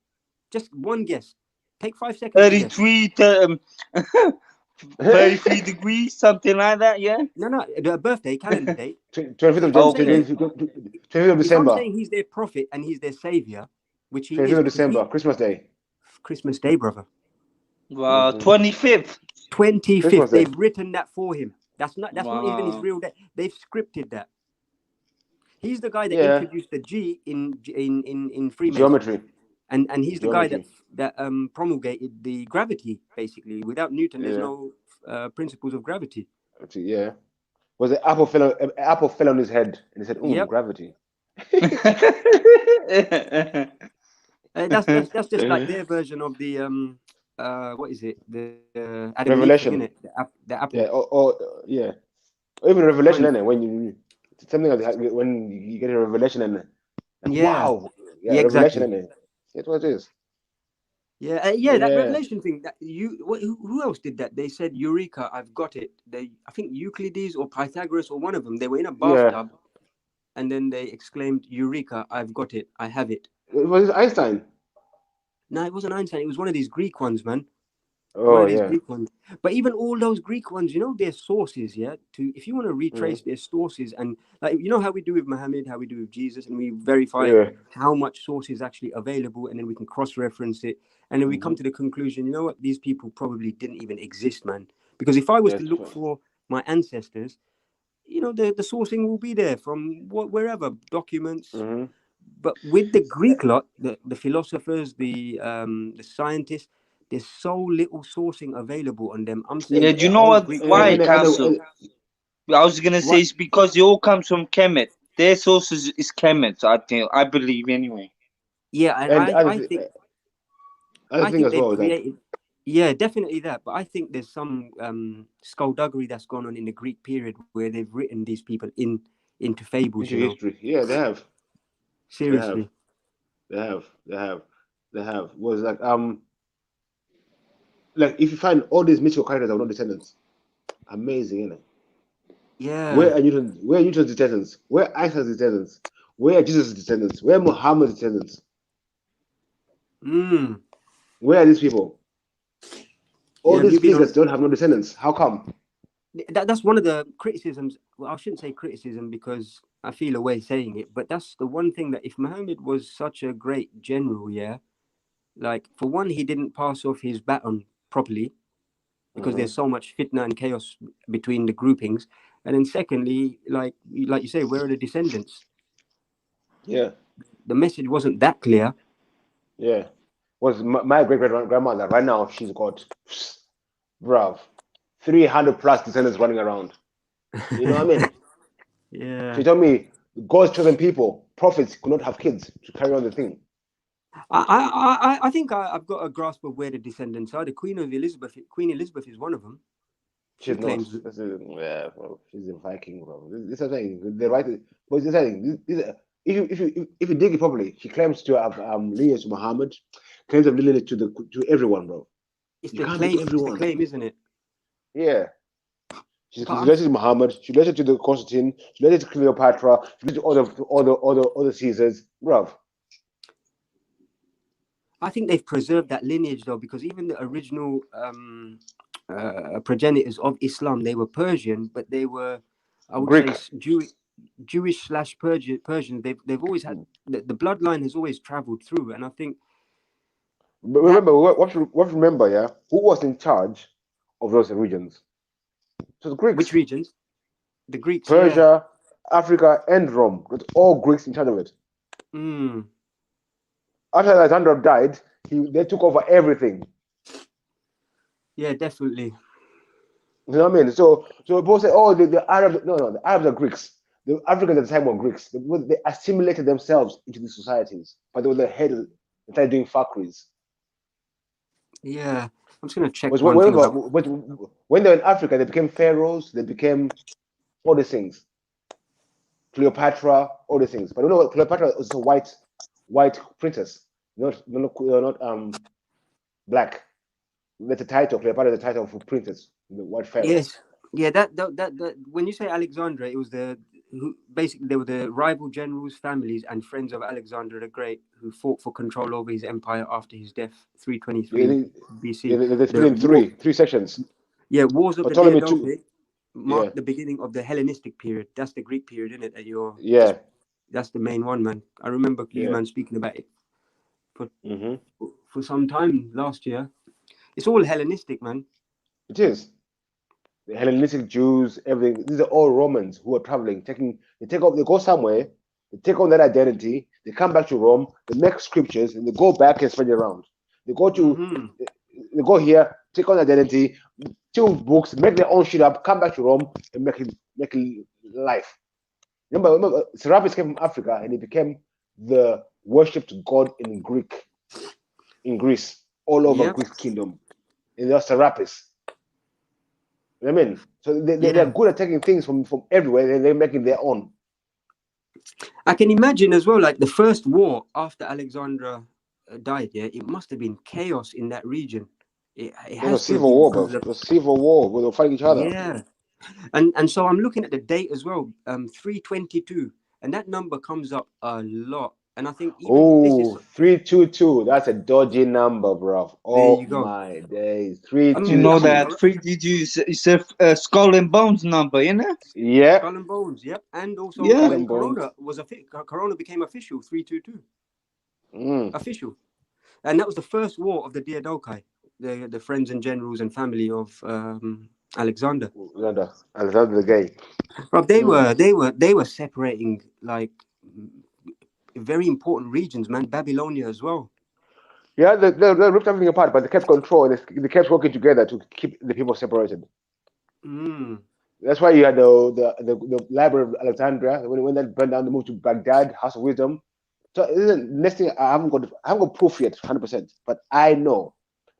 Just one guess. Take 5 seconds to guess. 33, 33 yeah. degrees, something like that. Yeah. No, the birthday calendar date. 25th So of if I'm Jan- saying Okay. 25th of if I'm December. saying he's their prophet and he's their savior, which he 25th is, of because December, he Christmas Day. Christmas Day, brother. Wow. Hmm 25th. 25th. Christmas Day. They've written that for him. That's not even his Wow. real day. They've scripted that. He's the guy that Yeah, introduced the G in Freemasonry. geometry, And he's the guy that geometry. promulgated the gravity, basically. Without Newton, there's Yeah, no principles of gravity. actually, yeah. Was the apple fell on his head and he said, Yep. gravity. That's just like their version of the what is it, the Adam and Eve thing, innit? Revelation. The apple. Yeah, or yeah. Or even revelation, Kind of. innit? When you something like when you get a revelation and like, Yeah. wow. Yeah, Yeah, revelation, exactly. innit? It's what it is. Yeah, yeah, that Yeah. revelation thing. That who else did that? They said, "Eureka, I've got it." I think Euclides or Pythagoras or one of them. They were in a Yeah. bathtub, and then they exclaimed, "Eureka, I've got it. I have it." It was Einstein. No, it wasn't Einstein. It was one of these Greek ones, man. One Oh of these yeah. Greek ones. But even all those Greek ones, their sources, yeah. If you want to Mm. retrace their sources, and like how we do with Muhammad, how we do with Jesus, and we verify Yeah. how much source is actually available, and then we can cross-reference it, and then we come hmm to the conclusion, you know what, these people probably didn't even exist, man. Because if I was Yeah, to look for my ancestors, the sourcing will be there from wherever, documents. hmm But with the Greek lot, the philosophers, the scientists, there's so little sourcing available on them. I'm Yeah, saying do you know those what? Greek Why, ones. and, and, Council? and I was gonna say What? it's because it all comes from Kemet. Their source is Kemet. I think. I believe anyway. Yeah, and And I other thing think as they've well is that created. Yeah, definitely that. But I think there's some skullduggery that's gone on in the Greek period where they've written these people into fables. You into know, history, yeah, they have, seriously. they have, they have, they have. Was like if you find all these mythical characters are not descendants, amazing, isn't it? Yeah. Where are Newton's descendants? Where are Einstein's descendants? Where are Jesus' descendants? Where are Muhammad's descendants? Mm. Where are these people? All Yeah. Have these you been figures on? don't have no descendants. How come? That's one of the criticisms. Well, I shouldn't say criticism because I feel a way saying it, but that's the one thing that if Muhammad was such a great general, yeah, like for one, he didn't pass off his baton properly because Hmm. there's so much fitna and chaos between the groupings, and then secondly, like you say, where are the descendants? Yeah, The message wasn't that clear. yeah. Was my great great grandmother right now? She's got, bruv, 300 plus descendants running around. You know what I mean? Yeah. She told me God's chosen people, prophets, could not have kids to carry on the thing. I think I've got a grasp of where the descendants are. The Queen Elizabeth is one of them. She She's not. claims. Yeah, bro. She's a Viking, bro. This is the thing. The right, but this is the thing. If you dig it properly, she claims to have lineage to Muhammad, claims of lineage to everyone, bro. You can't be It's the everyone. claim, isn't it? Yeah, she's But related to Muhammad. She related to the Constantine. She related to Cleopatra. She related to all the Caesars, bro. I think they've preserved that lineage though, because even the original progenitors of Islam, they were Persian, but they were, I would say, Greek. Jewish slash Persian. They've always had the bloodline has always travelled through, and I think But that remember, what remember, yeah, who was in charge of those regions? So the which Greeks. regions, the Greeks, yeah, Persia, Africa, and Rome. It's all Greeks in charge of it. mm, After Alexander died, they took over everything. yeah, definitely, You know what I mean? So people say, oh, the Arabs. No, the Arabs are Greeks. The Africans at the time were Greeks. They assimilated themselves into these societies, but they were the head. They started doing factories. yeah. I'm just gonna check Was one thing about. when they were in Africa, they became pharaohs. They became all these things. Cleopatra, all these things. But you know what? Cleopatra was a white princess, not black. That's a title. Cleopatra is the title for princess, the white pharaoh. Yes, yeah. That when you say Alexandra, it was basically they were the rival generals, families, and friends of Alexander the Great who fought for control over his empire after his death, Yeah, 323 BC. they split The in war, three sections. yeah, wars of the Ptolemy two. Diadochi Yeah, marked the beginning of the Hellenistic period. That's the Greek period, isn't it? That you're just yeah, that's the main one, man. I remember you, yeah. man, speaking about it for Hmm. for some time last year. It's all Hellenistic, man. It is. The Hellenistic Jews, everything. These are all Romans who are traveling, they take off, they go somewhere, they take on that identity, they come back to Rome, they make scriptures, and they go back and spread it around. They go to, Mm-hmm. they go here, take on identity, two books, make their own shit up, come back to Rome, and make it life. Remember, Serapis came from Africa, and he became the worshipped god in Greece, all over Yep. Greek kingdom. And they're Serapis. You know what I mean? So they're Yeah. good at taking things from everywhere and they're making their own. I can imagine as well, like the first war after Alexandra died. Yeah, it must have been chaos in that region. It It was a has to have civil been war, because bro. of It was a civil war where they were fighting each other. yeah, and so I'm looking at the date as well, 322, and that number comes up a lot. And I think even this is Oh, 322. That's a dodgy number, bro. there. Oh You go. my days. Three I You two mean, know two. that 3DG is a skull and bones number, you know? Yep. Skull and Bones. Yep, and also Yeah. Skull when and bones. Corona became official, 322 Mm. official, and that was the first war of the Diadochi, the friends and generals and family of Alexander. Alexander the Gay. Rob, Mm. they were separating like very important regions, man. Babylonia as well. Yeah, they ripped everything apart, but they kept control and they kept working together to keep the people separated. Mm. That's why you had the Library of Alexandria when that burned down. They moved to Baghdad, House of Wisdom. So isn't next thing I haven't got proof yet, 100%. But I know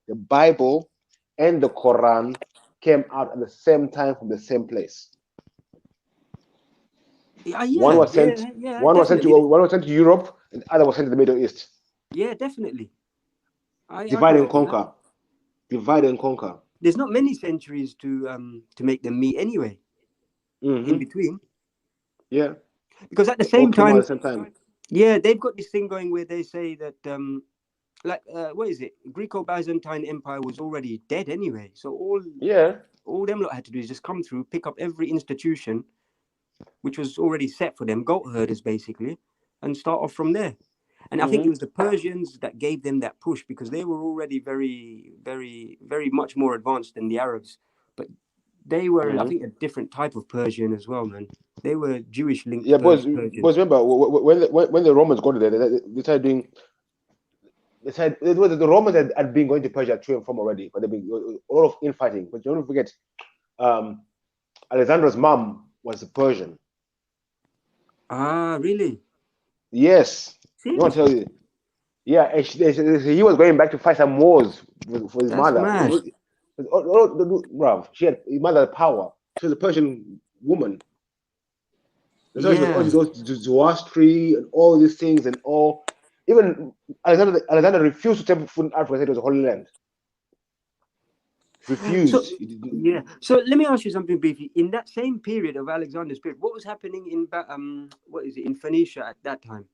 the Bible and the Quran came out at the same time from the same place. One Yeah, was sent yeah, yeah, one was sent to definitely. one was sent to Europe, and the other was sent to the Middle East. Yeah, definitely. I Divide can and go with that. conquer. Divide and conquer. There's not many centuries to make them meet anyway. In Hmm. between, Yeah. because at the They all same came out time, at the same time. yeah, they've got this thing going where they say that like what is it? Greco-Byzantine Empire was already dead anyway. So Yeah. all them lot had to do is just come through, pick up every institution which was already set for them, goat herders basically, and start off from there. And I think it Hmm. was the Persians that gave them that push because they were already very, very, very much more advanced than the Arabs. But they were, I Hmm. think, a different type of Persian as well, man. They were Jewish Yeah, linked boys. Persians. Remember when the Romans got there, they started doing. They said it was the Romans had been going to Persia to and from already, but they've been a lot of infighting. But don't forget, um, Alexander's mom was a Persian. Ah, really? Yes, no one tells Seriously? you. Yeah, and he was going back to fight some wars for his That's mother. mad. Bruv, she had his mother had power. She was a Persian woman. That's why she was Yeah. always goes to Zoroastri and all these things and all. Even Alexander refused to take food in Africa. Said it was a holy land. So, Refused. He yeah. didn't- So let me ask you something briefly. In that same period of Alexander's period, what was happening in what is it in Phoenicia at that time?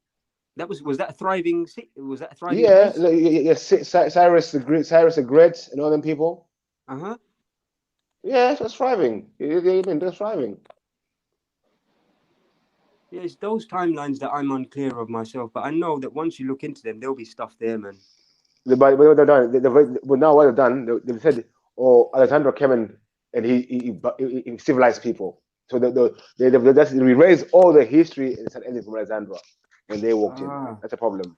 Was that a thriving was that a thriving Yeah, place? no, yeah, Cyrus the Great, and all them people. Uh huh. Yeah, that's thriving. They're thriving. Yeah, it's those timelines that I'm unclear of myself, but I know that once you look into them, there'll be stuff there, man. But what they've done, but now what they've done, they've said, oh, Alexander came in and he civilized people. So they've just erased all the history and said anything from Alexandra when they walked in. Ah, That's a problem.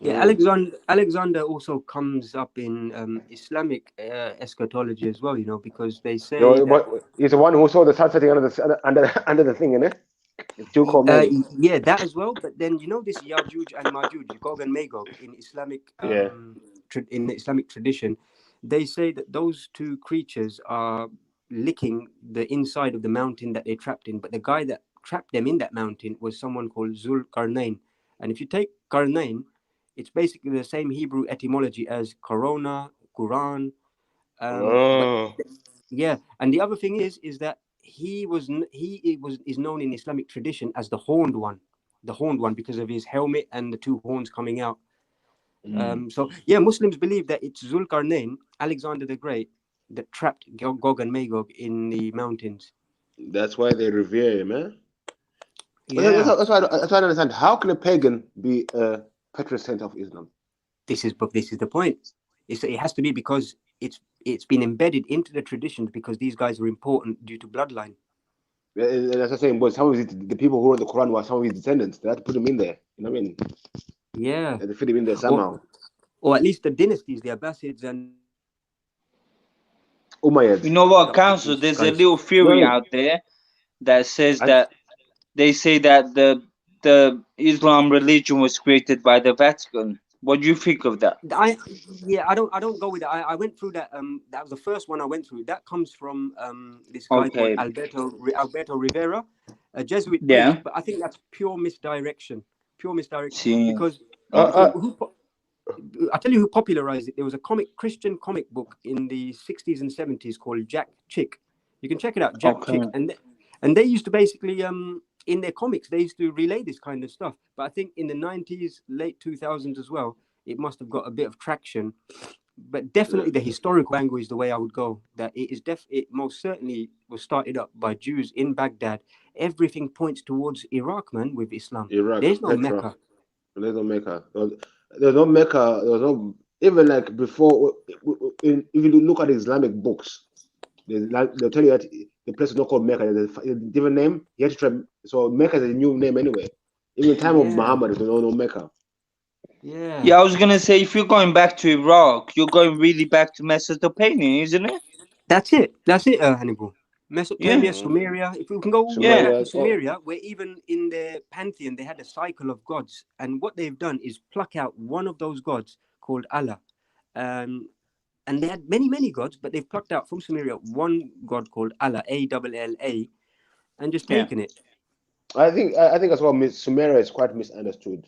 yeah. Mm. Alexander also comes up in Islamic eschatology as well, because they You say know, that he's the one who saw the sun setting under the thing, innit? It's too called maybe. yeah, that as well. But then this Yajuj and Majuj, Gog and Magog, in Islamic Yeah. in the Islamic tradition, they say that those two creatures are licking the inside of the mountain that they trapped in. But the guy that trapped them in that mountain was someone called Zul Qarnain. And if you take Qarnain, it's basically the same Hebrew etymology as Corona, Quran. But Oh. yeah, and the other thing is that is known in Islamic tradition as the horned one because of his helmet and the two horns coming out. Mm. So yeah, Muslims believe that it's Zulkarnain, Alexander the Great, that trapped Gog and Magog in the mountains. That's why they revere him, man. But Yeah, that's why I don't understand. How can a pagan be a patron saint of Islam? this is the point. It has to be because it's been embedded into the traditions because these guys are important due to bloodline. That's what I'm saying. But some of the people who wrote the Quran were some of his descendants. They had to put him in there. You know what I mean? Yeah, They had to fit him in there or somehow. or at least the dynasties, the Abbasids and the You Umayyads. know what, up with Council? these There's a guys. little theory No, out there that says I, that they say that the Islam religion was created by the Vatican. What do you think of that? I Yeah, I don't go with that. I went through that. That was the first one I went through. That comes from this guy called Okay. Alberto Rivera, a Jesuit priest. Yeah. But I think that's pure misdirection. See. Because uh, uh, I tell you who popularized it. There was a Christian comic book in the 60s and 70s called Jack Chick. You can check it out, Jack Chick, Okay. and they used to basically in their comics they used to relay this kind of stuff. But I think in the 90s, late 2000s as well, it must have got a bit of traction. But definitely the historical angle is the way I would go. That it most certainly was started up by Jews in Baghdad. Everything points towards Iraq, man, with Islam. Iraq, There's no Petra. Mecca. There's no Mecca. There's no Mecca. There's no even like before. If you look at Islamic books, they'll tell you that the place is not called Mecca. There's a different name. You have to try. So Mecca is a new name anyway. Even in the time of Yeah, Muhammad, there's no Mecca. yeah. Yeah, I was gonna say if you're going back to Iraq, you're going really back to Mesopotamia, isn't it? That's it. That's it, Hannibal. Mesopotamia, Yeah, Sumeria. If we can go all the way yeah, back to Sumerians. Oh, Sumeria, where even in their pantheon they had a cycle of gods, and what they've done is pluck out one of those gods called Allah. Um, and they had many, many gods, but they've plucked out from Sumeria one god called Allah, ALLA, and just yeah, taken it. I think as well. Sumeria is quite misunderstood.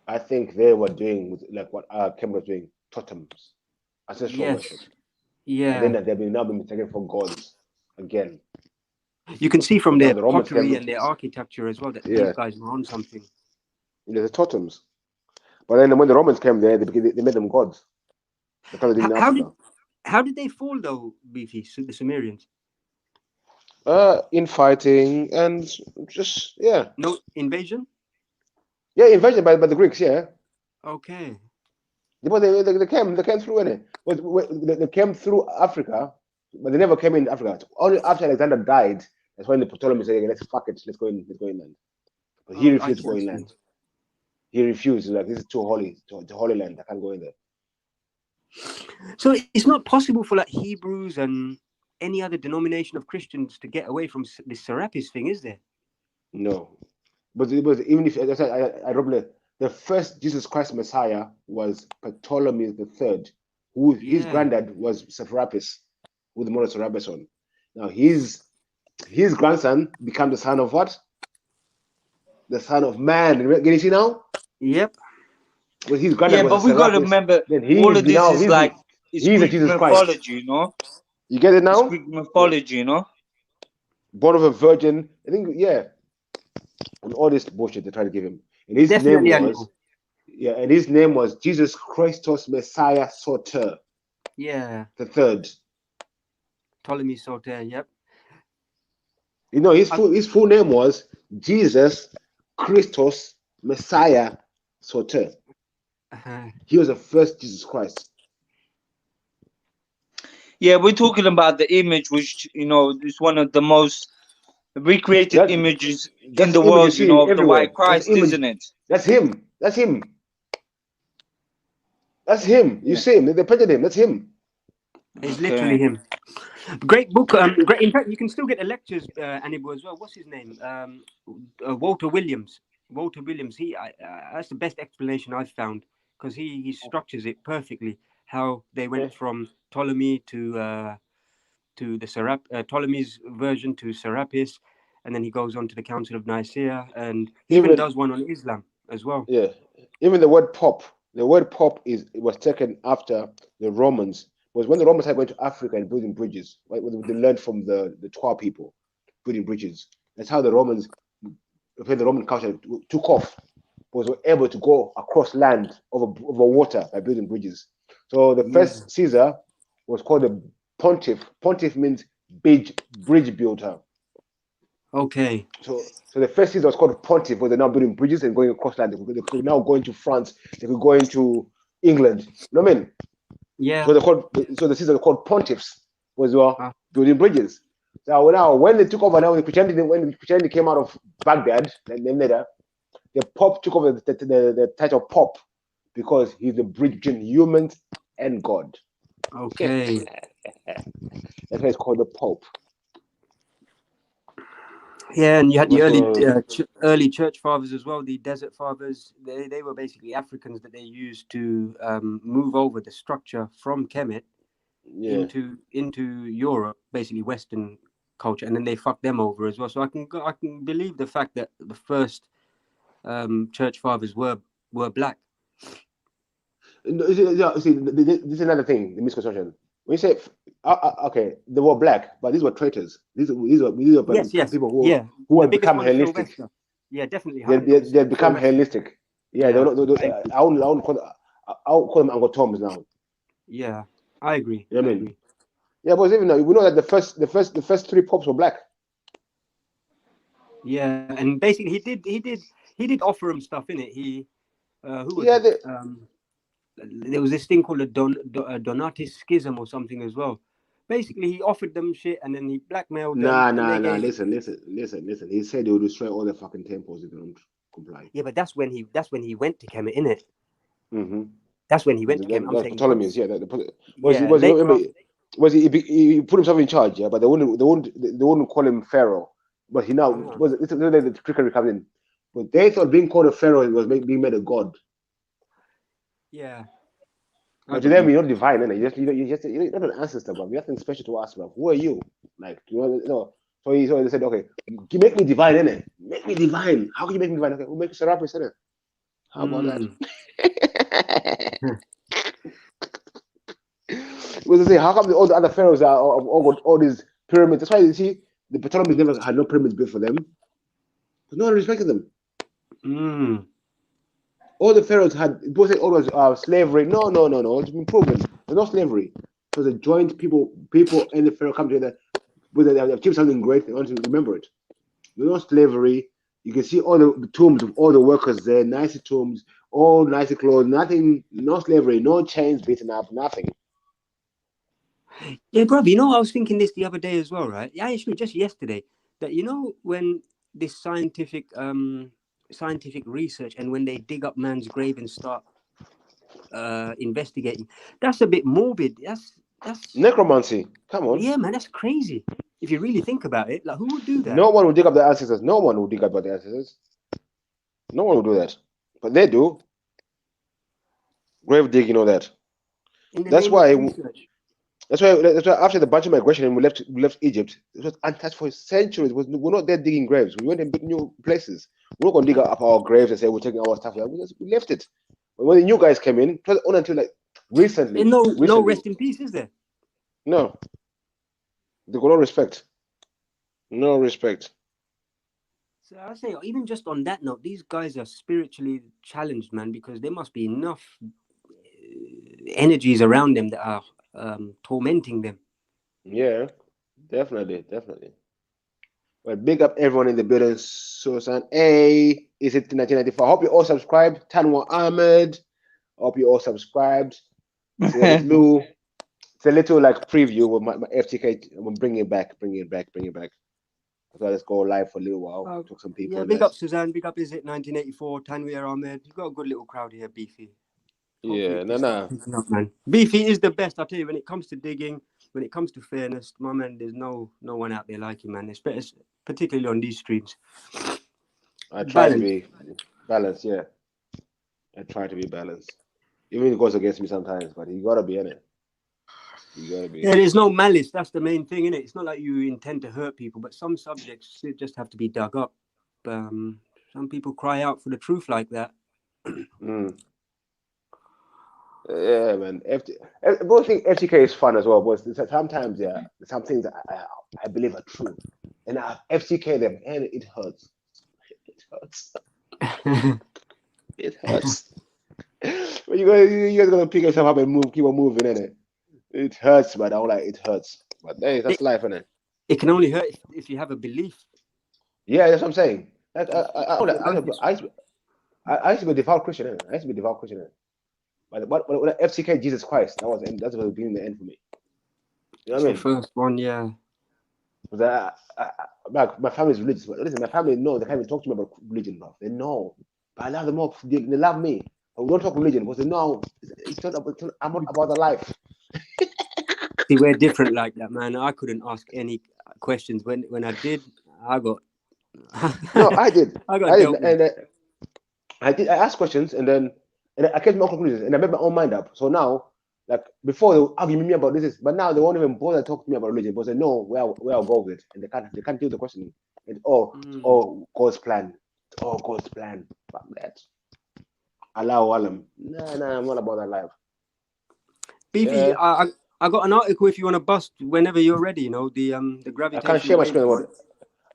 I think they were doing with like what Kem was doing, totems, ancestral worship, Yes, and then yeah. that they've been now been mistaken for gods again. You can see from Because now their the Romans pottery came, and their architecture as well that these yeah, guys were on something. the totems. But then when the Romans came there, they made them gods. That's how they did How, in how did Africa. how did they fall though, Beefy? The Sumerians? Infighting and just yeah, No invasion. yeah, invented by the Greeks. Yeah, Okay. but they came through it. They came through Africa, but they never came in Africa. Only after Alexander died, that's when the Ptolemies said, "Let's fuck it, let's go inland." But he Oh, I refused to see. go I see. inland. He refused. He's like, this is too holy, to holy land. I can't go in there. So it's not possible for like Hebrews and any other denomination of Christians to get away from this Serapis thing, is there? No, but even if as I said, I probably the first Jesus Christ Messiah was Ptolemy the third, who his Yeah. granddad was Serapis, with the model Serapis on. Now his grandson became the son of what? The son of man. Can you see now? Yep. Well, his granddad yeah. was a But we got to Serapis. remember, Then all he's of been this now is like it's he's a Greek Jesus Christ. mythology, you know. You get it It's now? Greek mythology, you know. Born of a virgin. I think yeah, and all this bullshit they try to give him. And his name Definitely was animal. yeah, and his name was Jesus Christos Messiah Soter Yeah. the third. Ptolemy Soter. Yep. You know Uh, his full name was Jesus Christos Messiah Soter. uh, He was the first Jesus Christ. Yeah, we're talking about the image, which you know is one of the most recreated That images in that's the the image you world. You see know, of the everywhere. white That's the Christ, image. isn't it? That's him. That's him. That's him. You Yeah. see him. They painted him. That's him. it's literally Okay. him. Great book. Great. In fact, you can still get the lectures, Hannibal, as well. What's his name? Walter Williams. Walter Williams. That's the best explanation I've found because he structures it perfectly. How they Yeah. went from Ptolemy to the Ptolemy's version to Serapis, and then he goes on to the Council of Nicaea, and he even Even does one on Islam as well. yeah. Even the word pop. The word pop it was taken after the Romans. Was when the Romans had going to Africa and building bridges. Right? They learned from the Twa people building bridges. That's how the Romans, when the Roman culture took off, was able to go across land over water by building bridges. So the Yeah. first Caesar was called a pontiff. Pontiff means bridge builder. Okay. So the first Caesar was called pontiff, where they're now building bridges and going across land. They could now go into France. They could go into England. You know what I mean? Yeah. So they called. So the Caesars were called pontiffs, was Ah, building bridges. So now when they took over, now when Christianity came out of Baghdad, then later, the Pope took over the title Pope because he's the bridge between humans and God. okay. That's why it's called the Pope. Yeah, and you had the So early church fathers as well. The desert fathers. They were basically Africans that they used to move over the structure from Kemet yeah, into Europe, basically Western culture, and then they fucked them over as well. So I can believe the fact that the first church fathers were black. see, this is another thing, the misconception. When you say, okay, they were black, but these were traitors. These were Yes, yes, people yeah. who The had biggest become one is Hellenistic. Sylvester. Yeah, definitely, They 100% become Sylvester. Hellenistic. Yeah, Yeah, I agree. I won't call I won't call them Uncle Toms now. Yeah, I agree. You know I what I mean? agree. Yeah, but even now, we know that the first three popes were black. Yeah, and basically he did offer him stuff in it. Who was Yeah, it? There was this thing called a Donatis schism or something as well. Basically, he offered them shit and then he blackmailed them, nah, and nah, they nah. gave. Listen. He said they will destroy all the fucking temples if they don't comply. Yeah, but that's when he went to Kemet, innit? Mm-hmm. That's when he went to Kemet. I'm That's saying Ptolemies. once. Yeah, Yeah, was later remember on. was he put himself in charge, yeah, but they wouldn't call him Pharaoh. But he now Ah, was this is where the trickery comes in. But they thought being called a Pharaoh was being made a god. yeah, I But to got them, you. you're not divine, innit? You're not an ancestor, bro. You're nothing special to us, bro. Who are you? Like, you know. So they said, okay, make me divine, innit? Make me divine. How can you make me divine? Okay, we'll make you Serapis, innit? How about that? Mm. Because they say, how come all the other pharaohs are all got all these pyramids? That's why you see the Ptolemies never had no pyramids built for them because no one respected them. Mm. All the pharaohs had people say all was slavery. No, no, no, no. It's been proven. There's no slavery. It was a joint people and the pharaoh come together. But they have achieved something great. They want to remember it. There's no slavery. You can see all the tombs of all the workers there, nice tombs, all nice clothes, nothing, no slavery, no chains beaten up, nothing. Yeah, bro. You know, I was thinking this the other day as well, right? Yeah, actually, just yesterday. That you know when this scientific research and when they dig up man's grave and start investigating, that's a bit morbid. That's Necromancy. Come on. yeah, man. That's crazy. If you really think about it, like who would do that No one will dig up the ancestors. No one will dig up the ancestors. No one will do that. But they do. Grave digging, all that. in the That's name of why. research? That's why after the bunch of migration and we left Egypt, it was untouched for centuries. We're not there digging graves. We went and built new places. We're not gonna dig up our graves and say we're taking our stuff. We left it. But when the new guys came in, it was only until like And recently, no recently. rest in peace, is there? No, they got no respect. No respect. So I say, even just on that note, these guys are spiritually challenged, man, because there must be enough energies around them that are tormenting them. Yeah, definitely, definitely. But big up everyone in the building. Susan A. Is it 1994? I hope you all subscribed. Tanwa Ahmed. Hope you all subscribed. It's a little, it's a little like preview with my FTK. I'm bringing it back, bringing it back, bringing it back. So let's go live for a little while. Talk some people Yeah, and big that. up Suzanne, big up Is It 1984, Tanweer Ahmed. You've got a good little crowd here, Beefy. Hopefully Yeah, it no, can start no. picking up, man. Beefy is the best, I tell you, when it comes to digging, when it comes to fairness, my man, there's no one out there like you, man. Especially, particularly on these streams. I try to Balance. be balanced. Yeah, I try to be balanced. Even if it goes against me sometimes, but you gotta be in it. You gotta be. Yeah, there's no malice. That's the main thing, innit? It's not like you intend to hurt people, but some subjects just have to be dug up. Some people cry out for the truth like that. Mm. Yeah, man. Both think FTK is fun as well, but sometimes, yeah, some things that I believe are true, and I FTK them, and it hurts. It hurts. It hurts. But you guys gonna pick yourself up and move, keep on moving, innit? It hurts, but I'm like, it hurts. But hey, it, that's life, innit? it can only hurt if you have a belief. Yeah, that's what I'm saying. Otherwise, I used to be a devout Christian, innit? I used to be a devout Christian, innit? But FTK Jesus Christ, that's what being the end for me. You know it's what I the mean? first one, yeah. Because my family's religious. But listen, my family know they can't even talk to me about religion, bro. They know. But I love them all. They love me. But we don't talk religion because they know I'm not about the life. See, we're different like that, man. I couldn't ask any questions. When I did, I got No, I did. I got I did. dealt with. And I did. I asked questions and I came to my own conclusions and I made my own mind up. So now, like before, they would argue with me about this, but now they won't even bother to talk to me about religion because they know where I'll go with it and they can't deal with the question. And Mm. God's plan. God's plan. Fuck that. Allow Alam. Nah, I'm not about that life. Beefy, Yeah, I got an article if you want to bust whenever you're ready. You know the I can't share gravitational my wave. screen anymore.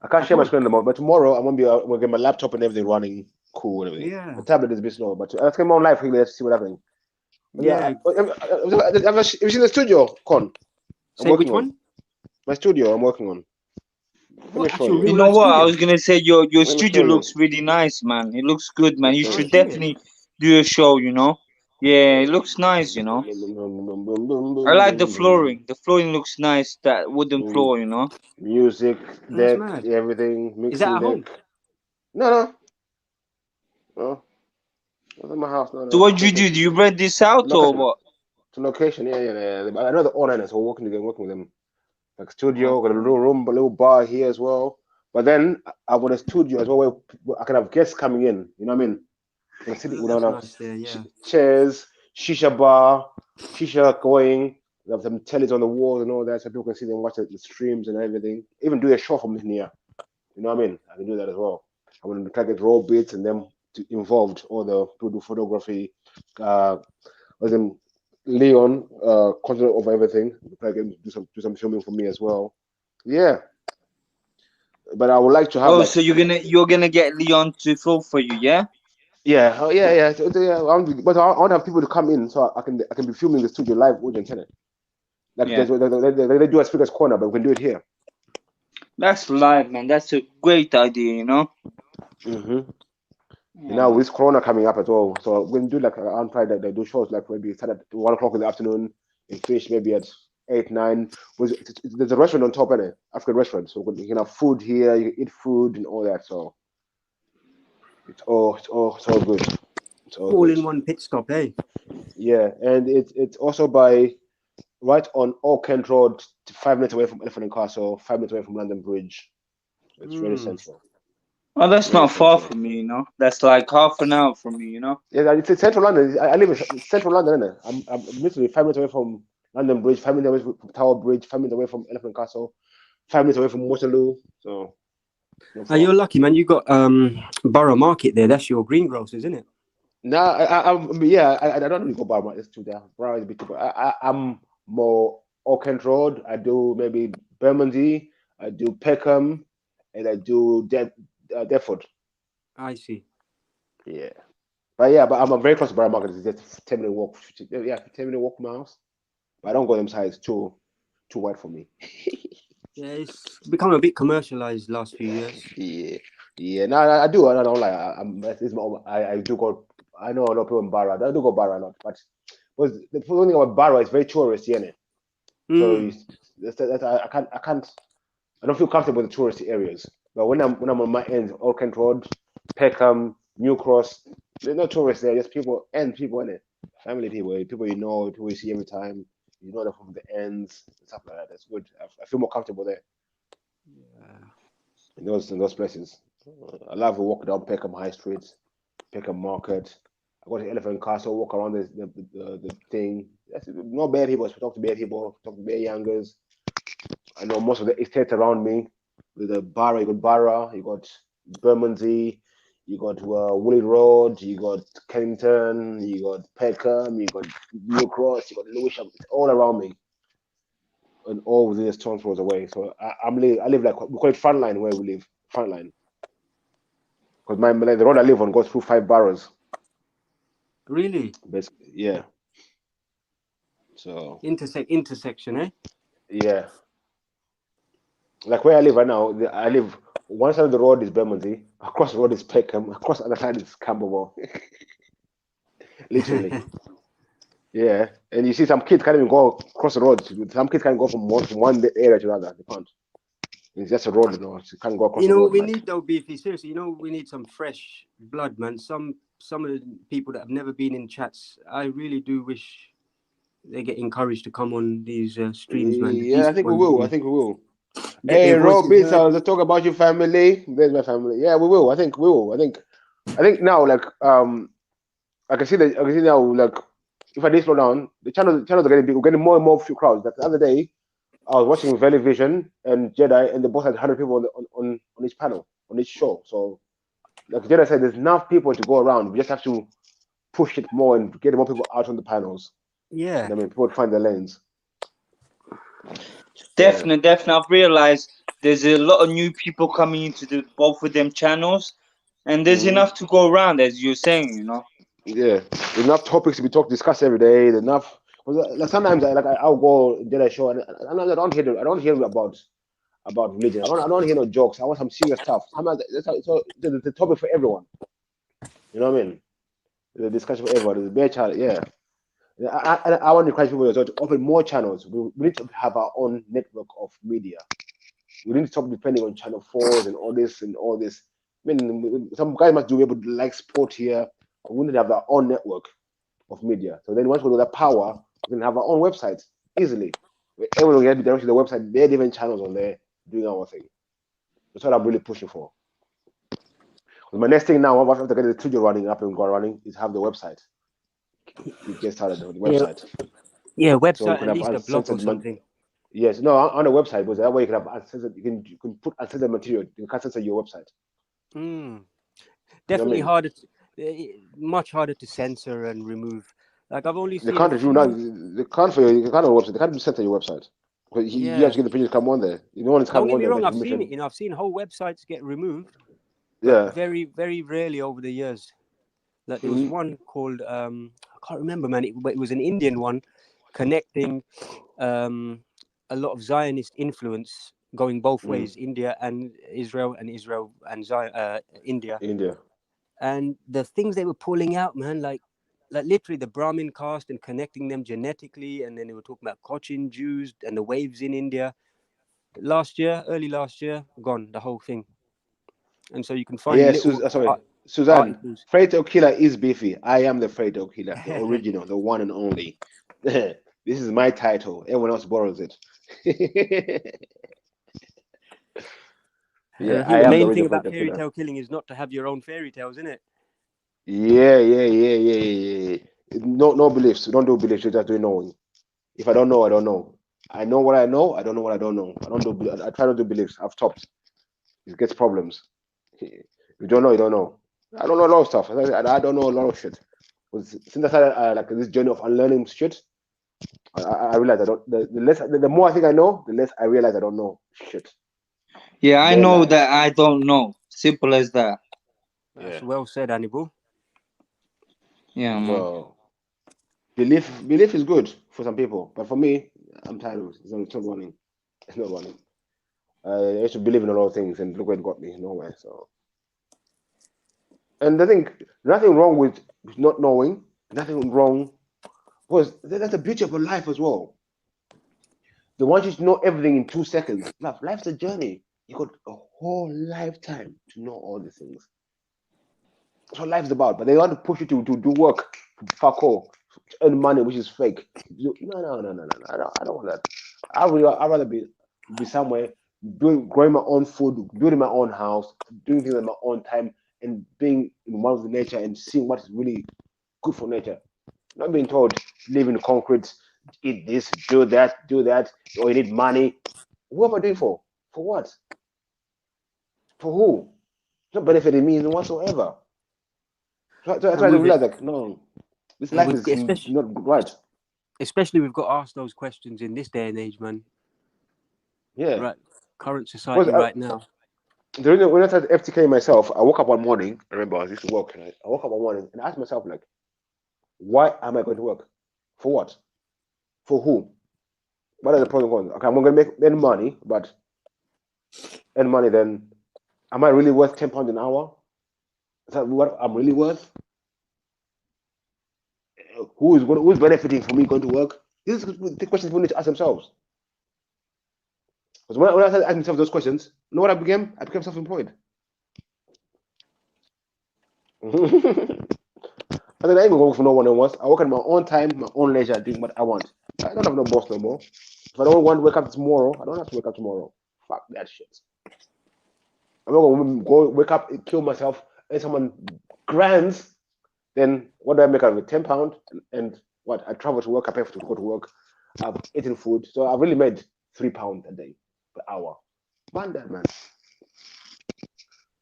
I can't I share my told screen anymore. But tomorrow I'm gonna get my laptop and everything running cool and everything. yeah The tablet is a bit slow, but let's get on live quickly. Let's see what happens. But yeah, yeah. have you seen the studio, Con? I'm Say working which on one? my studio. I'm working on. Let me What show actual you. You real know life what? I studio? was gonna say your Let me show studio you. looks really nice, man. It looks good, Let man. me You show I'll should you. see it. definitely do a show, you know? Yeah, it looks nice, you know. I like the flooring. The flooring looks nice, that wooden floor, you know. Music That's deck, mad. everything, Is that mixing at deck. home? No, no. It's in my house. No, So no. what do you do? Do you rent this out In my or country. what? to location. Yeah. I know the owner, so working with them. Like studio, got a Okay. little room, a little bar here as well. But then I want a studio as well where I can have guests coming in. You know what I mean? We don't That's have nice there. Yeah. chairs, shisha bar, shisha going. We have some tellies on the walls and all that, so people can see them watch the streams and everything. Even do a show from here. You know what I mean? I can do that as well. I want to try to get raw bits and them involved. All the people do photography. Uh, was in Leon, control of everything. Try to do some filming for me as well. Yeah, but I would like to have Oh, like so you're gonna get Leon to fill for you, yeah? yeah, yeah. Yeah. But I want to have people to come in so I can be filming the studio live audience, innit? Like Yeah. they do a speakers corner, but we can do it here. That's live, man. That's a great idea, you know? hmm You Yeah, know, man. with Corona coming up as well, so we can do like on Friday they do shows like maybe start at 1 o'clock in the afternoon and finish maybe at 8, 9. There's a restaurant on top, innit? African restaurant, so you can have food here, you can eat food and all that. So it's all good. It's all All good. in one pit stop, eh? Yeah, and it's also by right on Old Kent Road, 5 minutes away from Elephant and Castle, 5 minutes away from London Bridge. It's very Mm. central. Oh, that's Very not far central. from me, you know? That's like half an hour from me, you know? Yeah, it's in central London. I live in central London, innit? I'm literally 5 minutes away from London Bridge, 5 minutes away from Tower Bridge, 5 minutes away from Elephant and Castle, 5 minutes away from Waterloo. So not Oh, far. you're lucky, man. You got Borough Market there. That's your greengrocers, isn't it? No, I don't really go by my. It's too there. Brown is a bit too. I'm more Old Kent Road. I do maybe Bermondsey. I do Peckham, and I do Deptford. I see. Yeah. But I'm very close to Borough Market. It's just 10 minute walk. Yeah, 10 minute walk from my house. But I don't go them sides too wide for me. Yeah, it's become a bit commercialized last few years. Yeah, yeah. No, I do. I don't lie. I do go. I know a lot of people in Barra. I do go Barra a lot, but the funny thing about Barra is very touristy, isn't it? So Mm. I can't. I don't feel comfortable with the touristy areas. But when I'm on my end, Old Kent Road, Peckham, New Cross, there's no tourists there. Just people in it, family people you know, people you see every time. You know them from the ends and stuff like that. That's good. I feel more comfortable there in those places. I love to walk down Peckham High Street, Peckham Market. I go to Elephant Castle, walk around the thing. That's no bad people. Talk to bad people, talk to bad youngers. I know most of the estates around me. With the Barra, you got Barra, you got Bermondsey, you got Woolly Road, you got Kennington, you got Peckham, you got New Cross, you got Lewisham. It's all around me, and all within a stone's throw away. So I live like we call it frontline where we live, frontline, because the road I live on goes through 5 boroughs, Really? basically. Yeah. So Intersection, eh? yeah, like where I live right now, I live one side of the road is Bermondsey, across the road is Peckham, across the other side is Camberwell. Literally. Yeah. And you see some kids can't even go across the road. Some kids can't go from one area to another. They can't. It's just a road, So you can't go across You the know, road we like need though, Beefy. Seriously, we need some fresh blood, man. Some of the people that have never been in chats, I really do wish they get encouraged to come on these streams, man. The yeah, I decent think we ones, will. I really. think we will. Get Hey their voices Robbie, heard. so let's talk about your family. There's my family. Yeah, we will. I think we will. I think now I can see now like if I did slow down, the channels are getting big. We're getting more and more few crowds. Like the other day, I was watching Valley Vision and Jedi, and they both had 100 people on each panel, on each show. So, like Jedi said, there's enough people to go around. We just have to push it more and get more people out on the panels. Yeah. I mean, people find their lanes. Yeah. Definitely. I've realized there's a lot of new people coming into the both of them channels, and there's hmm enough to go around, as you're saying, you know. Yeah. There's enough topics to be discussed every day. There's enough. Like sometimes, I'll go Jedi show and I don't hear about religion. I don't hear no jokes. I want some serious stuff. Sometimes so the topic for everyone. You know what I mean? The discussion for everyone. The bear channel. Yeah. Yeah, I want to encourage people as well to open more channels. We need to have our own network of media. We need to stop depending on channel fours and all this and all this. I mean, some guys must be able to like sport here. We need to have our own network of media. So then once we have that power, We can have our own website easily. Everyone will get directly to the website. There are different channels on there doing our thing. That's what I'm really pushing for. My next thing now, after getting the studio running up and go running, is have the website. To get started on the Yeah, website. yeah, So we website, can at have least a blog or uncensored something. yes, no, on the website, because that way you can have uncensored. You can put uncensored material. You can censor your website. Mm. You know what I Definitely mean? harder, much harder to censor and remove. Like I've only They seen a can't do now. few. They can't for you. They can't on the website. They can't censor your website. Because you have Yeah, to get the pages come on there. You know when it's don't coming get on me there, wrong. get I've seen it. permission. You know, I've seen whole websites get removed, but Yeah. very, very rarely over the years. Like there was Mm-hmm. one called I can't remember, man. But it was an Indian one, connecting um, a lot of Zionist influence going both Mm-hmm. ways, India and Israel, and Israel and India. India. And the things they were pulling out, man, like literally the Brahmin caste and connecting them genetically, and then they were talking about Cochin Jews and the waves in India. Early last year, gone the whole thing. And so you can find Yeah, little sorry, Suzanne. articles. FAIRYTALE Killer is beefy. I am the FAIRYTALE Killer, the original, the one and only. This is my title. Everyone else borrows it. And Yeah, I think I the am the main thing original about FAIRYTALE fairy Killer. tale killing is not to have your own fairy tales, isn't it? Yeah, yeah, yeah, yeah, yeah, yeah. No, no beliefs. We don't do beliefs. We just do knowing. If I don't know, I don't know. I know what I know. I don't know what I don't know. I don't do. I try not to do beliefs. I've stopped. It gets problems. You don't know. You don't know. I don't know a lot of stuff. I don't know a lot of shit. Since I started like this journey of unlearning shit, I realize I don't. The less, the more I think I know, the less I realize I don't know shit. Yeah, I Bare know lies. that I don't know. Simple as that. That's Yeah. well said, Hannibal. Yeah, man. So belief is good for some people, but for me, I'm tired of it. It's not running. It's not running. I used to believe in a lot of things, and look where it got me. Nowhere. So, and I think nothing wrong with not knowing. Nothing wrong, because that's the beauty of a life as well. They want you to know everything in 2 seconds. Life's a journey. You got a whole lifetime to know all these things. That's what life's about. But they want to push you to do work, fuck all, to earn money, which is fake. No, no, no, no, no, no. I don't want that. I'd rather be somewhere growing my own food, building my own house, doing things at my own time, and being in one with nature and seeing what is really good for nature. Not being told live in concrete, eat this, do that, or you need money. What am I doing for? For what? For who? It's not benefiting me in whatsoever. So I And try to with it, realize like, no, this and life we've is got, especially not right. especially we've got to ask those questions in this day and age, man. Yeah. Right, current Because society right now. the reason when I started FTK myself, I woke up one morning. I remember I used to work. Right? I woke up one morning and asked myself like, why am I going to work? For what? For who? What are the pros and cons? Okay, I'm going to make earn money, but earn money. Then, am I really worth £10 an hour? Is that what I'm really worth? Who's benefiting from me going to work? These are the questions people need to ask themselves. Because when I started asking myself those questions, you know what I became? I became self-employed. I said, I ain't gonna work for no one else. I work at my own time, my own leisure, doing what I want. I don't have no boss no more. If I don't want to wake up tomorrow, I don't have to wake up tomorrow. Fuck that shit. I'm not gonna go wake up, kill myself, and someone grants. Then what do I make out of it? £10 and what? I travel to work, I pay for to go to work. I've eaten food, so I've really made £3 a day per hour. Man, that man.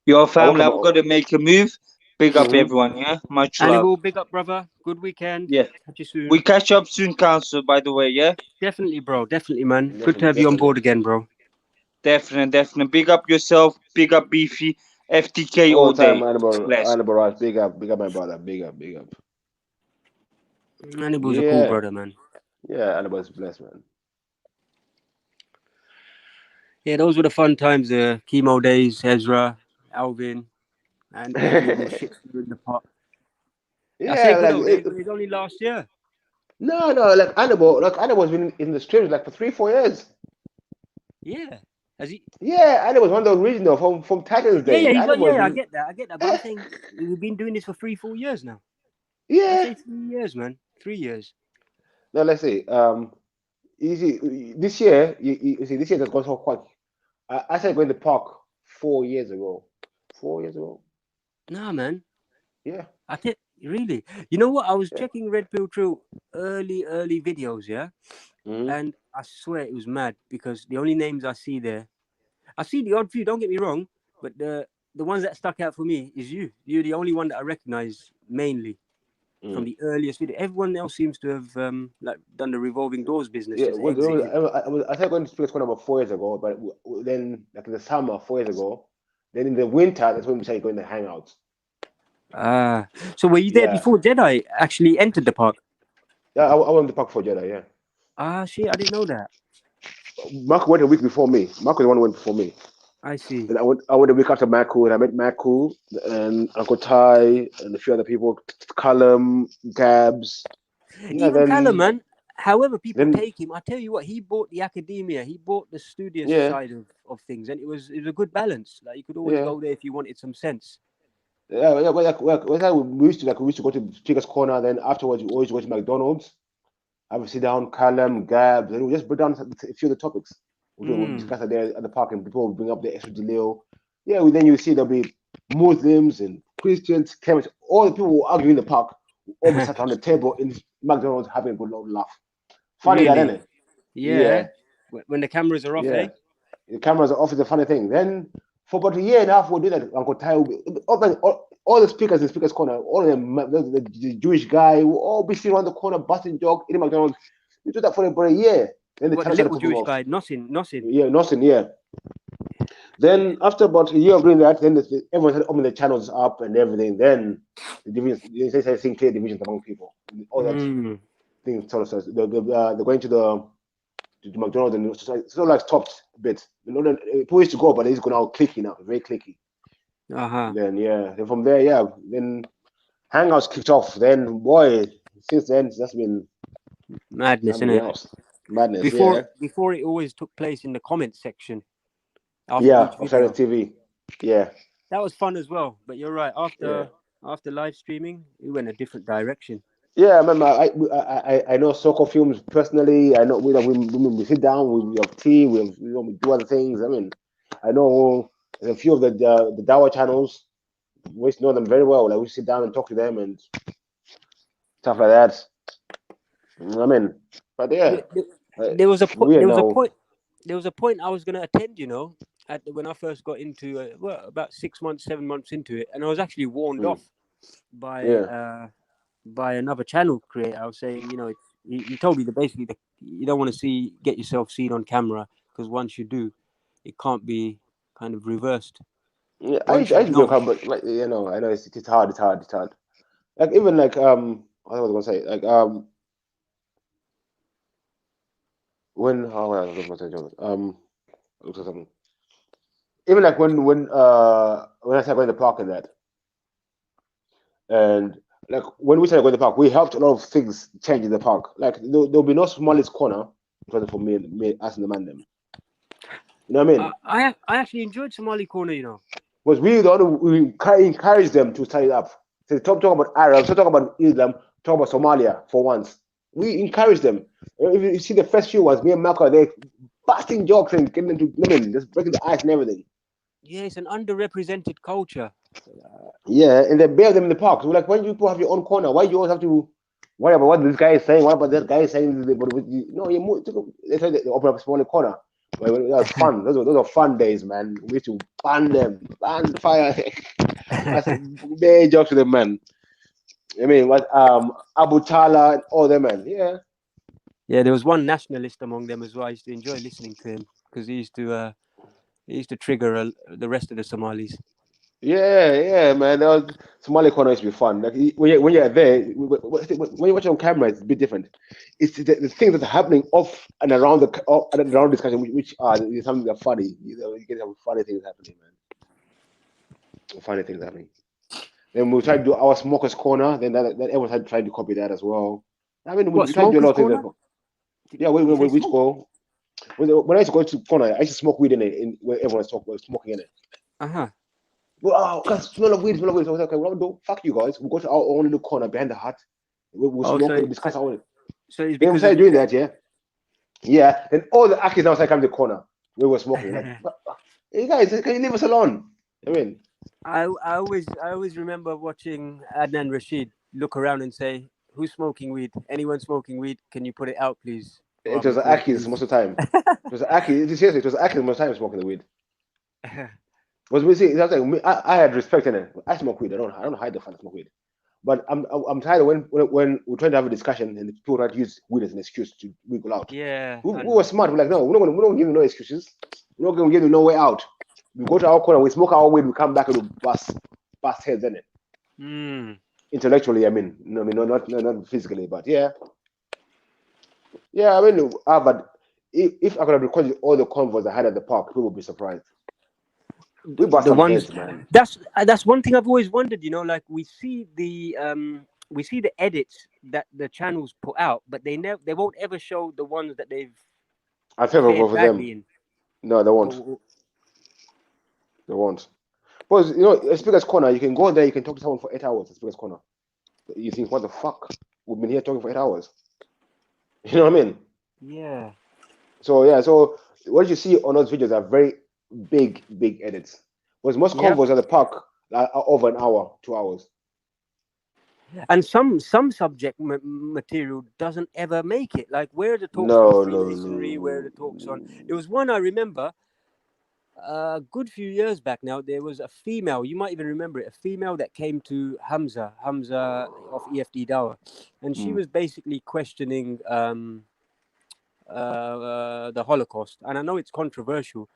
Your I work family, at my I'm own. gonna make a move. Big up Mhm. everyone, yeah? Much love. Hannibal, big up, brother. Good weekend. Yeah. Catch you soon. We catch up soon, Council, by the way, yeah? Definitely, bro. Definitely, man. Good to Definitely, have you on definitely. board again, bro. Definitely, definitely. Big up yourself, big up Beefy, FTK All all the time, day. Annabelle, Bless. Annabelle Rice, big up, my brother, big up, big up. Hannibal's a cool Yeah, brother, man. yeah, Annabelle's blessed, man. Yeah, those were the fun times. The chemo days, Ezra, Alvin, and the little shit in the pot. I say Yeah, good like old days, but it's only last year. no, no, like Annabelle's been in the streams like for 3, 4 years. Yeah. Has he? Yeah, Annabelle's one of the original from Titans Yeah, yeah, days. Annabelle's yeah. I been, get that. I get that. But I'm saying we've been doing this for 3, 4 years now. I yeah, say 3 years, man. 3 years. Now let's see. You see, this year, you see, this year has gone so quick. I started going to the park 4 years ago. 4 years ago. Nah, man. Yeah. I think really. You know what? I was Yeah. checking Red Pill True early videos, yeah, Hmm. and I swear it was mad because the only names I see there, I see the odd few. Don't get me wrong, but the ones that stuck out for me is you. You're the only one that I recognize mainly from Mm. the earliest video. Everyone else seems to have like done the revolving doors business, Yeah. just exit in. I started going to Speakers Corner about 4 years ago, but then, like in the summer, 4 years ago. Then in the winter, that's when we started going to hangouts. Ah, so were you there Yeah. before Jedi actually entered the park? Yeah. I went to the park for Jedi. Yeah. Ah, shit, I didn't know that. Mark went a week before me. Mark was the one who went before me. I see. Then I went a week after Maku, and I met Maku and Uncle Ty and a few other people, Callum, Gabs. Yeah, Even Callum, then man. However, people then take him. I tell you what, he bought the academia. He bought the studious yeah, side of things, and it was a good balance. Like you could always yeah. go there if you wanted some sense. Yeah, yeah, we used to go to Speaker's Corner. Then afterwards, we always go to McDonald's. Have a sit down, Callum, Gabs, and we just break down a few of the topics. We'll Mm. discuss it there at the park, and people will bring up the extra deal. Yeah, then you see there'll be Muslims and Christians, chemists, all the people who argue in the park will all be sat around the table in McDonald's having a good old laugh. Funny that, isn't Really? it? Yeah. Yeah, When the cameras are off, yeah. eh? The cameras are off is a funny thing. Then for about a year and a half, we'll do that. Uncle Ty will be, all the speakers in Speakers Corner, all of them, the Jewish guy will all be sitting around the corner, busting joke, eating McDonald's. We do that for about a year. Then the What the channel started little popping Jewish off. guy? Nothing, nothing. Yeah, nothing, yeah. Then after about a year of doing that, then everyone started opening the channels up and everything. Then the divisions, they started seeing clear divisions among people. All that Mm. thing sort of says they're going to McDonald's and it's sort of like stopped a bit. You know, then people used to go, but it's going out clicky now, very clicky. Uh-huh. Then yeah, then from there, yeah, then Hangouts kicked off. Then boy, since then it's just been Madness, something innit? else. Madness, Before yeah. before it always took place in the comments section after Yeah, each of Saturday video. TV. Yeah, That was fun as well. But you're right. yeah. After live streaming, it went a different direction. Yeah, I remember. I know soccer films personally. I know we sit down, we have tea, we do other things. I mean, I know there's a few of the Dawa channels. We know them very well. Like we sit down and talk to them and stuff like that. I mean, but yeah, There, there, there was a point. we There was a know. point. There was a point I was going to attend. When I first got into about 6 months, 7 months into it, and I was actually warned Mm, off by yeah, uh, by another channel creator. I was saying, he told me that basically you don't want to get yourself seen on camera because once you do, it can't be kind of reversed. yeah. Once I you've used to do a known. couple, but like, you know, I know it's hard, it's hard, it's hard. Like even like what was I gonna say? Like when what was I gonna say? Look at something. Even like when I started going to the park and that, and like when we started going to the park, we helped a lot of things change in the park. Like there'll be no smallest corner because for me, us and the man them. You know what I mean? I actually enjoyed Somali Corner. Because we the only we encourage them to start it up. So talk about Arabs, talk about Islam, talk about Somalia for once. We encourage them. If you see the first few ones, me and Marco, they busting jokes and getting them to women, just breaking the ice and everything. Yeah, it's an underrepresented culture. Yeah, and they bear them in the park. So like, when you people have your own corner, why do you always have to worry about what this guy is saying? What about that guy is saying? No, you move. They say they open up a smaller corner. That was fun. Those are fun days, man. We used to ban them, ban fire. That's bad jokes to them, man. I mean, what Abu Tala and all them, man. Yeah, Yeah, there was one nationalist among them as well. I used to enjoy listening to him because he used to trigger the rest of the Somalis. yeah, man. That was Somali corner used to be fun. Like when you're there, when you watch it on camera, it's a bit different. It's the things that are happening off and around off and around discussion, which are something that are funny. You get some funny things happening, man. Funny things happening. Then we tried to do our smokers corner. Then everyone had tried to copy that as well. I mean, What we tried to do a smokers lot of things. corner? Yeah, Did you say we smoke? go. When I used to go to corner, I used to smoke weed in where everyone's smoking in it. Uh-huh. Well, oh, cause smell of weed, smell of weed. So I was like, okay, what do? Fuck you guys. We'll go to our own little corner behind the hut. We'll Oh, smoke and we'll discuss our own. So it's Then we because of started you doing then. that, yeah. Yeah. Then all the Akis now started coming to the corner. We were smoking. Like, hey guys, can you leave us alone? I mean, I always remember watching Adnan Rashid look around and say, "Who's smoking weed? Anyone smoking weed? Can you put it out, please, or it I'm was the recording Akis most this." of the time. It was the Akis. Seriously, it was the Akis most of the time smoking the weed. Because we see, that's like I had respect in it. I smoke weed. I don't hide the fact I smoke weed. But I'm tired of when we're trying to have a discussion and people try to use weed as an excuse to wiggle out. Yeah, We I were know. smart. We're like, no, we don't give you no excuses. We're not gonna give you no way out. We go to our corner, we smoke our weed, we come back and we bust heads in it. Mm. Intellectually, I mean, no, I mean, not physically, but yeah, yeah. I mean, but if I could have recorded all the convos I had at the park, people would be surprised. We bust The some ones heads, man. that's one thing I've always wondered. Like we see the edits that the channels put out, but they won't ever show the ones that they've I favor fared both of them. badly in. No, they won't. But They won't. Because at Speaker's Corner, you can go there, you can talk to someone for 8 hours at Speaker's Corner. You think, what the fuck? We've been here talking for 8 hours. You know what I mean? yeah, So yeah, so what you see on those videos are very big edits. Because most yep. convos at the park are over an hour, 2 hours. And some subject material doesn't ever make it. Like where are the talks on No, no, no, Freemasonry? Where are the talks on? There no. was one I remember a good few years back now. There was a female. You might even remember it. A female that came to Hamza of EFD Dawa, and she Mm. was basically questioning the Holocaust. And I know it's controversial,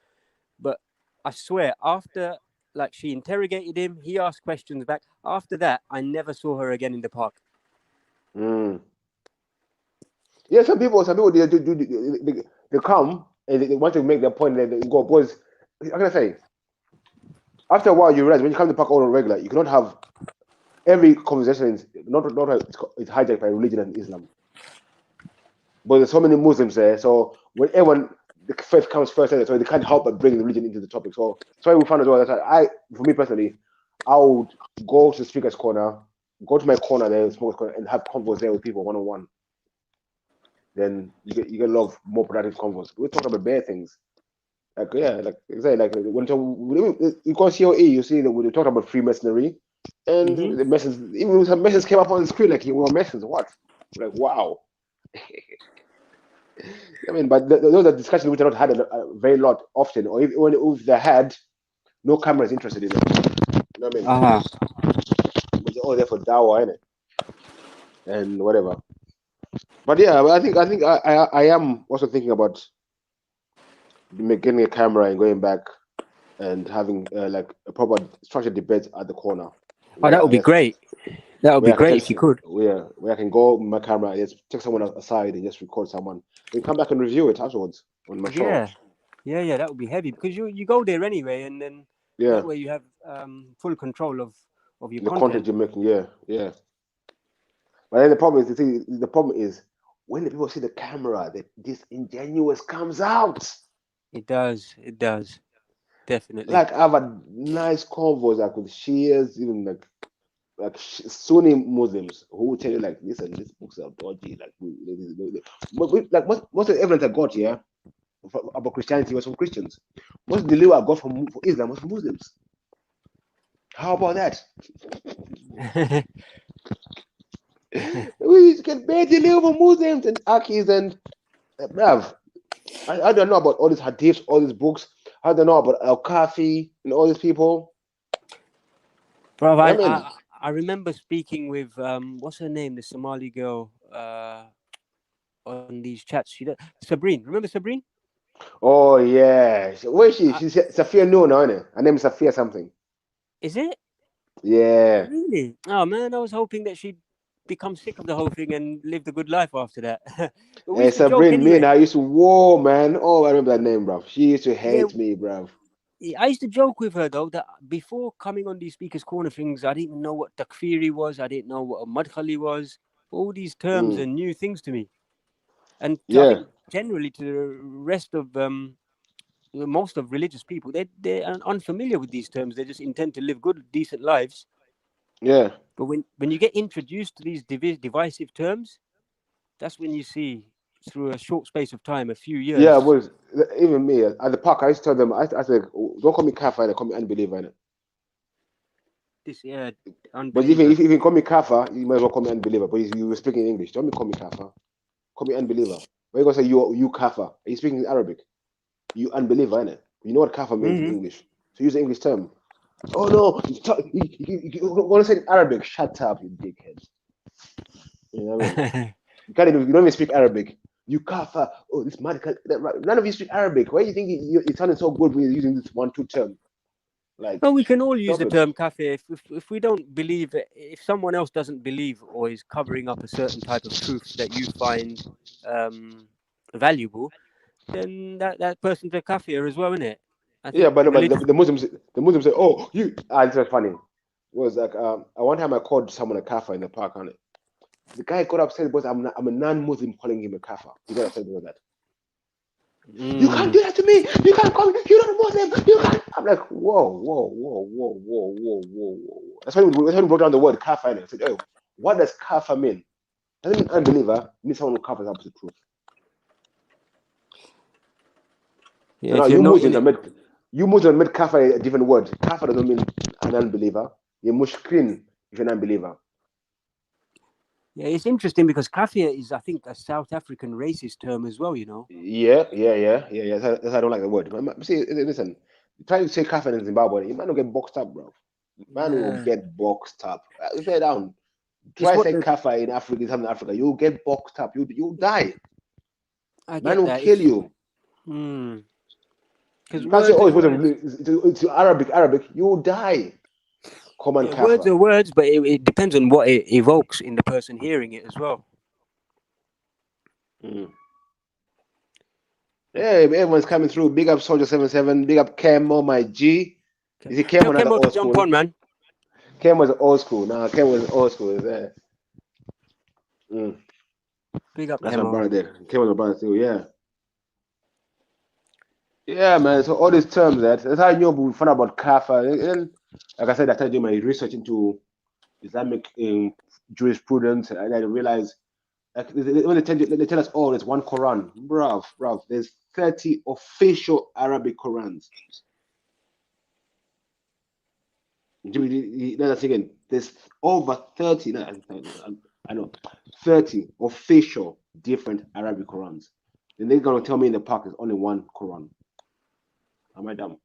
but I swear, after like she interrogated him, he asked questions back. After that, I never saw her again in the park. Mm. Yeah, some people they come and they want to make their point and they go. Because how can I say? After a while, you realize when you come to the park all on regular, you cannot have every conversation is not it's hijacked by religion and Islam. But there's so many Muslims there, so when everyone the faith comes first, so they can't help but bring the religion into the topic. So that's why we found as well that for me personally, I would go to the speaker's corner, go to my corner there, speaker's corner, and have convos there with people one on one. Then you get a lot of more productive convos. We talk about bare things. Like yeah, like exactly like when you go COE, you see that we talk about Freemasonry, and Mm-hmm. the messages, even some messages came up on the screen like you were messages. What? We're like wow. I mean, but those are discussions which are not had a very lot often, or if they had, no camera is interested in it. You know what I mean? Uh-huh. But they're all there for dawa, innit? And whatever. But yeah, I am also thinking about getting a camera and going back and having like a proper structured debate at the corner. Oh, Where that I would be just great. That would be where I can great tell if you could. where I can go with my camera and just take someone aside and just record someone, then come back and review it afterwards on my show. Yeah, yeah, that would be heavy because you go there anyway, and then Yeah, that way you have full control of your the content content. you're making. Yeah, yeah. But then the problem is when the people see the camera, that disingenuous comes out. It does, definitely. Like I have a nice convos like with Shias, even like Sunni Muslims who will tell you like, listen, these books are dodgy. Like like most of the evidence I got here about Christianity was from Christians. Most of the deliver I got from Islam was from Muslims. How about that? We can barely deliver from Muslims and Akis and bruv. I don't know about all these hadiths, all these books. I don't know about Al Kafi and all these people. Bro, I I, mean, I I remember speaking with what's her name, the Somali girl on these chats. Sabrine. Remember Sabrine? oh yeah. Where is she? Uh, She's Safia Noor now, isn't it? Her name is Safia something. is it Yeah. really? Oh man, I was hoping that she'd become sick of the whole thing and lived a good life after that. But we Hey, used to joke Sabrine, me and anyway. I used to war, man. Oh, I remember that name, bruv. She used to Yeah, hate me, bruv. I used to joke with her though that before coming on these speakers corner things, I didn't know what takfiri was. I didn't know what a madkhali was. All these terms Mm. are new things to me, and I Yeah, think generally to the rest of most of religious people, they're unfamiliar with these terms. They just intend to live good, decent lives. yeah. But when you get introduced to these divisive terms, That's when you see through a short space of time, a few Yeah, it years. was even me at the park. I used to tell them, I said, don't call me kafir, they call me unbeliever. Innit? This But even unbeliever. if you call me kafir, you might as well call me unbeliever. But you were speaking English. Don't call me kafir. Call me unbeliever. Why you gonna say you kafir? Are you speaking Arabic? You unbeliever, innit? You know what kafir means in Hmm. English. So use the English term. Oh no, you want to say it in Arabic? Shut up, you dickhead. You know what I mean? You can't even. You don't even speak Arabic. You kafir. Oh, this man. None of you speak Arabic. Why do you think you're sounding so good when you're using this one-two term? Like, Well, we can all use stop the it. term kafir if we don't believe it, if someone else doesn't believe or is covering up a certain type of truth that you find um, valuable, then that person's a kafir as well, isn't it? I Yeah, think but no, but religion. the Muslims say, oh, you. Ah, it's funny. It was like one time I called someone a kafir in the park, and the guy got upset because I'm a non-Muslim calling him a kafir. He got upset with that. You can't Mm. do that to me. You can't call me. You're not a Muslim. You can't. I'm like, whoa, whoa, whoa, whoa, whoa, whoa, whoa, whoa. That's why we broke down the word kafir. And I said, oh, what does kafir mean? Doesn't mean unbeliever. It means someone who covers up the truth. Yeah, So now if you're you not in Muslims it. have made kafir a different word. Kafir doesn't mean an unbeliever. You're mushkin if you're an unbeliever. Yeah, it's interesting because kafir is, I think, a South African racist term as well. You know. Yeah. That's why I don't like the word. See, listen, try to say kafir in Zimbabwe, you might not get boxed up, bro. Man will Yeah, get boxed up. Say it down. it's Try what say the kafir in Africa, in Southern Africa. You'll get boxed up. You'll die. I Man get will that. kill It's you. because You can't say, words oh, are words. it's Arabic. You'll die. Common Yeah, words kafir. are words, but it depends on what it evokes in the person hearing it as well. Mm. Yeah, everyone's coming through. Big up Soldier 77. Big up Camo, my G. Okay. You see, Tell Camo not the Kemo to old jump school. on, man. Camo was old school. Nah, Camo was old school. Mm. Big up That's my Kemo. brother there. Camo was my brother too. Yeah. Yeah, man. So all these terms that's how I knew we found out about kafir. And like I said, I started doing my research into Islamic jurisprudence, and I realized like when they tell us, oh, there's one Quran, bruv, there's 30 official Arabic Qurans. That's again, there's over 30. No, I know 30 official different Arabic Qurans. Then they're gonna tell me in the park there's only one Quran. Am I dumb?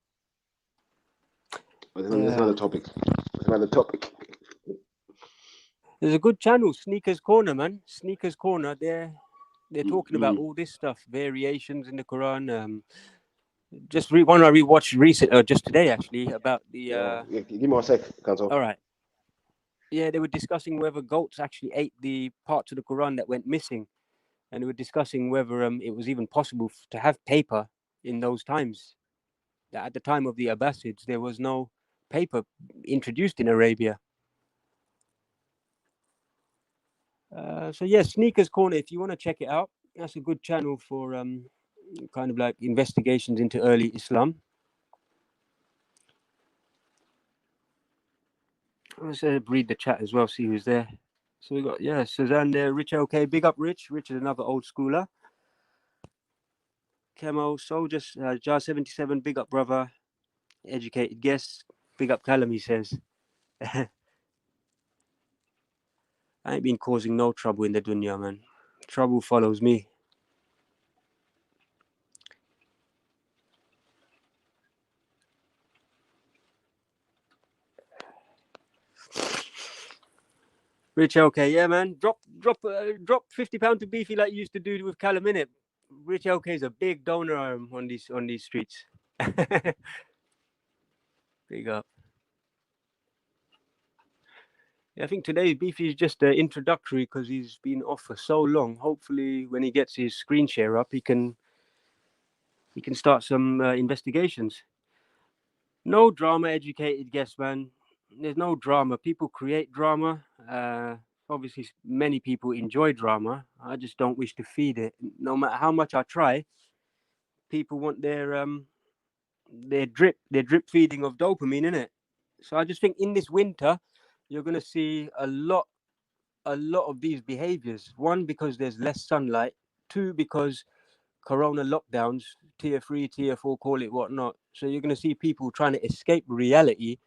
But that's Yeah. another topic. That's another topic. There's a good channel, Sneakers Corner, man. Sneakers Corner. They're talking about Mm-hmm. all this stuff, variations in the Quran. Just one I rewatched recent, just today actually, about the. Yeah, give me 1 sec, Council. All right. Yeah, they were discussing whether goats actually ate the parts of the Quran that went missing, and they were discussing whether it was even possible to have paper in those times. That at the time of the Abbasids, there was no paper introduced in Arabia. So yeah, Sneakers Corner. If you want to check it out, that's a good channel for kind of like investigations into early Islam. Let's read the chat as well, see who's there. So we got Suzanne there, Rich OK, big up Rich. Rich is another old schooler. Kemo, Soldier, Jar 77, big up brother. Educated guest, big up Callum. He says, I ain't been causing no trouble in the dunya, man. Trouble follows me. Rich OK, yeah, man. Drop £50 to Beefy like you used to do with Callum, innit? Rich OK is a big donor on these streets. Big up. Yeah, I think today Beefy is just introductory because he's been off for so long. Hopefully, when he gets his screen share up, he can start some investigations. No drama, educated guest, man. There's no drama. People create drama. Obviously, many people enjoy drama. I just don't wish to feed it. No matter how much I try, people want their drip feeding of dopamine in it. So I just think in this winter, you're gonna see a lot a lot of these behaviors. One, because there's less sunlight. Two, because corona lockdowns, tier 3, tier 4, call it whatnot. So you're going to see people trying to escape reality,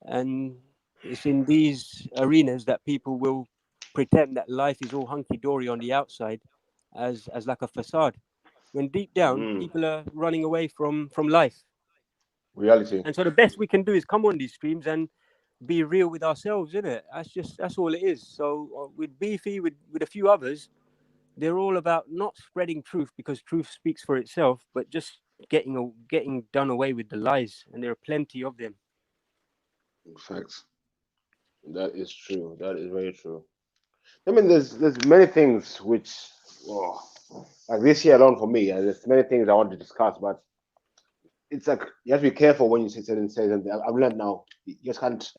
and it's in these arenas that people will pretend that life is all hunky-dory on the outside, as like a facade, when deep down Mm. people are running away from life. Reality. And so the best we can do is come on these streams and be real with ourselves, isn't it? That's all it is. So with Beefy, with a few others, they're all about not spreading truth, because truth speaks for itself, but just getting done away with the lies, and there are plenty of them. Facts. That is true. That is very true. I mean, there's many things which, oh, like this year alone for me, there's many things I want to discuss, but it's like you have to be careful when you say certain things. And I've learned now, you just can't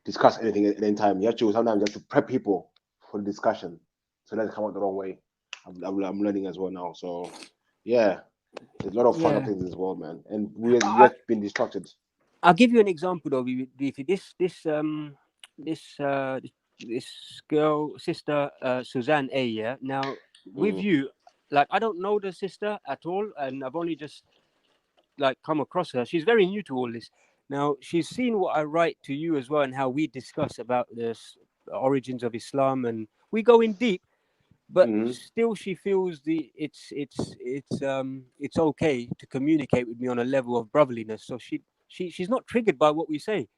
discuss anything at any time. You have to sometimes you have to prep people for the discussion, so it doesn't come out the wrong way. I'm learning as well now. So yeah, there's a lot of fucked up Yeah. things in this world, man, and we've I, just been distracted. I'll give you an example though. Beefy. This girl, sister, Suzanne A. Yeah. Now with Mm, you, like I don't know the sister at all, and I've only just like come across her. She's very new to all this. Now she's seen what I write to you as well, and how we discuss about the origins of Islam, and we go in deep. But mm, still, she feels it's okay to communicate with me on a level of brotherliness. So she's not triggered by what we say,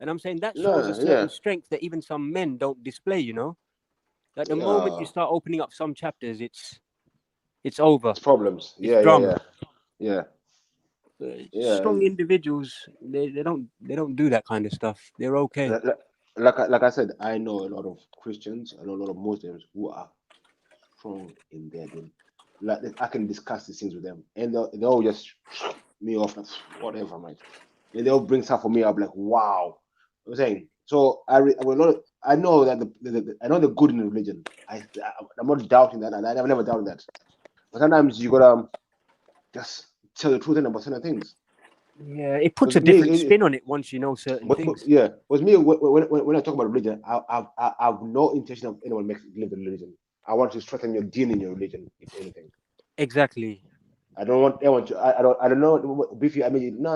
and I'm saying that shows a no, certain yeah, strength that even some men don't display. At the moment you yeah, start opening up some chapters, it's over. it's problems. It's Yeah, yeah, drama. yeah, yeah, yeah. Strong individuals, they don't do that kind of stuff. They're okay. Like I said, I know a lot of Christians, I know a lot of Muslims who are strong in their being. Like I can discuss these things with them, and they'll just me off, like, whatever, mate. And they'll bring stuff for me. I'll be like, wow. I'm saying. So I will not. I know that I know the good in religion. I'm not doubting that, and I've never doubted that. But sometimes you gotta just tell the truth about certain things. Yeah, it puts Because a different me, spin on it once you know certain things. yeah, with me, when I talk about religion, I have no intention of anyone makes live the religion. I want to strengthen your deen in your religion, if anything. Exactly. I don't want anyone to. I don't know. Beefy. I mean, no.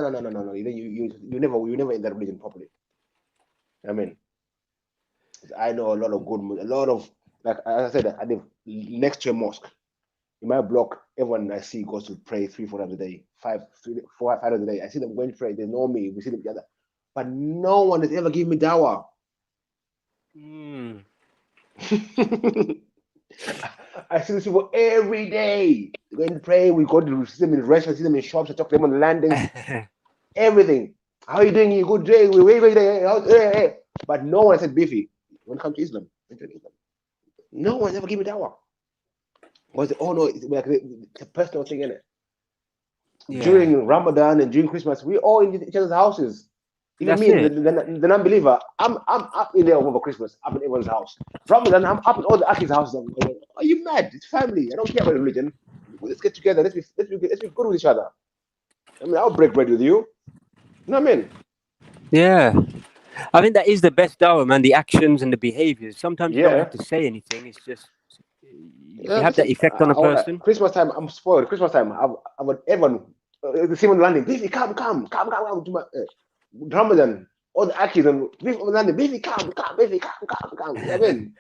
You never in that religion properly. I mean, I know a lot of a lot of, like as I said, I live next to a mosque. In my block, everyone I see goes to pray 3, 4 times a day, 5 times a day. I see them going to pray. They know me. We see them together, but no one has ever given me dawah. Mm. I see these people every day. They go and pray. We go to see them in restaurants, see them in shops. I talk to them on the landings. Everything. How are you doing? You good day? We wait, hey. But no one said Beefy. When it comes to Islam, no one ever gave me dawah. Was it? Oh no, it's a personal thing, in it. Yeah, During Ramadan and during Christmas, we all in each other's houses. Even that's me, it. the non-believer, I'm up in there over Christmas, up in everyone's house. Ramadan, I'm up in all the Aki's houses. Are you mad? It's family. I don't care about religion. Let's get together. Let's be good with each other. I mean, I'll break bread with you. You know what I mean? Yeah, I think that is the best dawah, man. The actions and the behaviors. Sometimes you don't have Yeah. to say anything. It's just if Yeah, you have that listen, effect on a person. Christmas time, I'm spoiled. Christmas time, I want everyone, the Simon landing, Beefy, come to my Ramadan. All the Akis and Beefy landing, Beefy, come, Beefy, come. You know what I mean?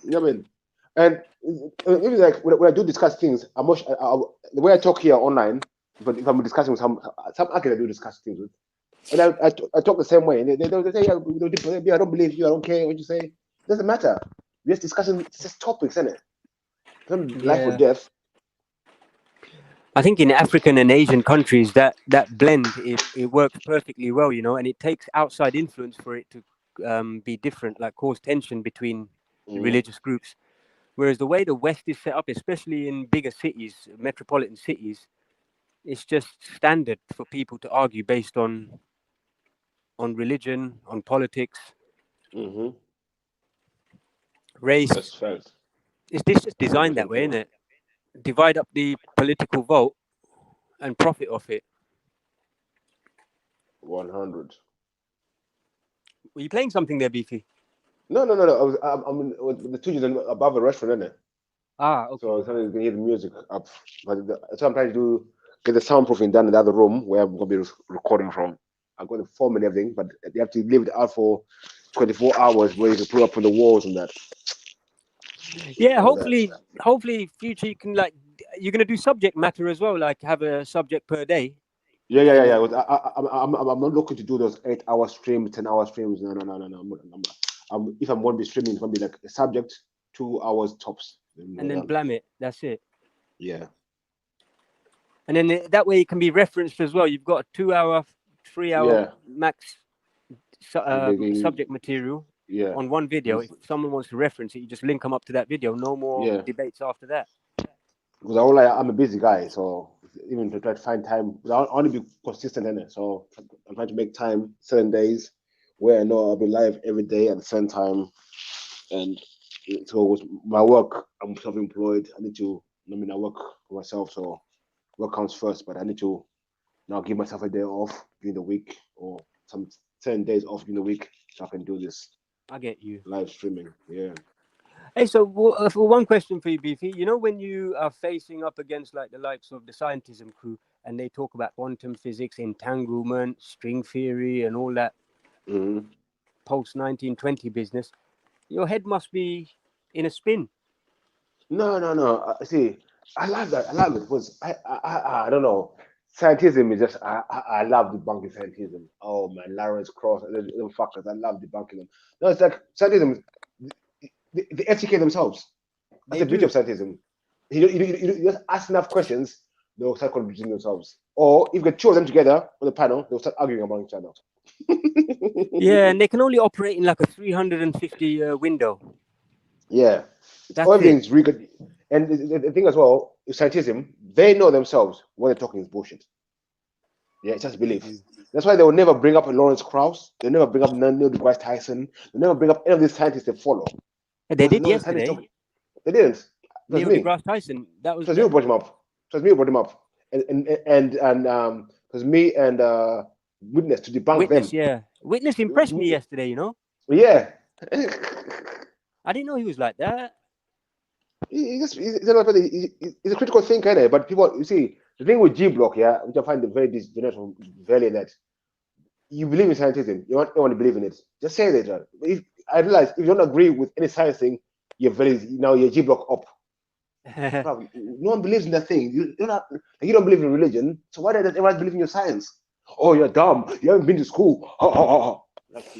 You know what I mean? And maybe like when I do discuss things, the way I talk here online, if I'm discussing with some Akis I do discuss things with, and I talk the same way, and they say, yeah, I don't believe you, I don't care what you say. It doesn't matter. We're just discussing, it's just topics, isn't it? It's not life or Yeah, death. I think in African and Asian countries that blend it works perfectly well, and it takes outside influence for it to be different, like cause tension between Mm, religious groups. Whereas the way the West is set up, especially in bigger cities, metropolitan cities, it's just standard for people to argue based on religion, on politics, mm-hmm. race. That's facts. It's just Hundred designed that percent way, isn't true. it? Divide up the political vote and profit off it. 100. Were you playing something there, Beefy? No. I'm with the two above the restaurant, isn't it? Ah, okay. So sometimes you can hear the music up. But so I'm trying to get the soundproofing done in the other room where I'm gonna be recording from. I've got the form and everything, but you have to leave it out for 24 hours where you can put up on the walls and that. Yeah, All that. hopefully, future you can like you're gonna do subject matter as well, like have a subject per day. Yeah. And I'm not looking to do those 8-hour streams, 10-hour streams. No. If I'm going to be streaming, it's going to be like a subject, 2 hours tops. Then we're then done. blam it. That's it. Yeah. And then that way it can be referenced as well. You've got a 2 hour, 3 hour Yeah. max subject material Yeah. on one video. If someone wants to reference it, you just link them up to that video. No more Yeah. debates after that. Because I'm a busy guy, so even to try to find time, I want to be consistent in it. So I'm trying to make time certain days where I know I'll be live every day at the same time. And so with my work, I'm self-employed. I work for myself, so work comes first. But I need to now give myself a day off during the week or some 10 days off during the week so I can do this I get you. live streaming. Yeah. Hey, so for one question for you, Beefy, you know when you are facing up against like the likes of the scientism crew and they talk about quantum physics, entanglement, string theory, and all that Mm-hmm. post 1920 business, your head must be in a spin. No. See, I love that. I love it because I don't know. Scientism is just I love debunking scientism. Oh man, Lawrence Cross, them fuckers. I love debunking them. No, it's like scientism. They educate themselves. That's They the beauty do. of scientism. You just ask enough questions, they'll start contradicting themselves. Or if you get two of them together on the panel, they'll start arguing among each other. Yeah, and they can only operate in like a 350 window. Yeah, That's it. everything's really good. And the thing as well, with scientism, they know themselves when they're talking is bullshit. Yeah, it's just They belief. do. That's why they will never bring up Lawrence Krauss. They'll never bring up Neil deGrasse Tyson. They'll never bring up any of these scientists they follow. They Because they did know the scientists yesterday. talking. They didn't. It was Neil me. deGrasse Tyson. That It was was me who that. brought him up. It was me who brought him up. And it was me and Witness to debunk Witness. them. Yeah, Witness impressed me yesterday. You know, Yeah. I didn't know he was like that. He's a critical thinker, innit? But people, you see, the thing with G Block, yeah, which I find very disjointed from very that you believe in scientism, you want to believe in it. Just say that. Right? If I realize if you don't agree with any science thing, you're G Block up. Bro, no one believes in that thing. You don't believe in religion, so why does everyone believe in your science? Oh, you're dumb. You haven't been to school. That's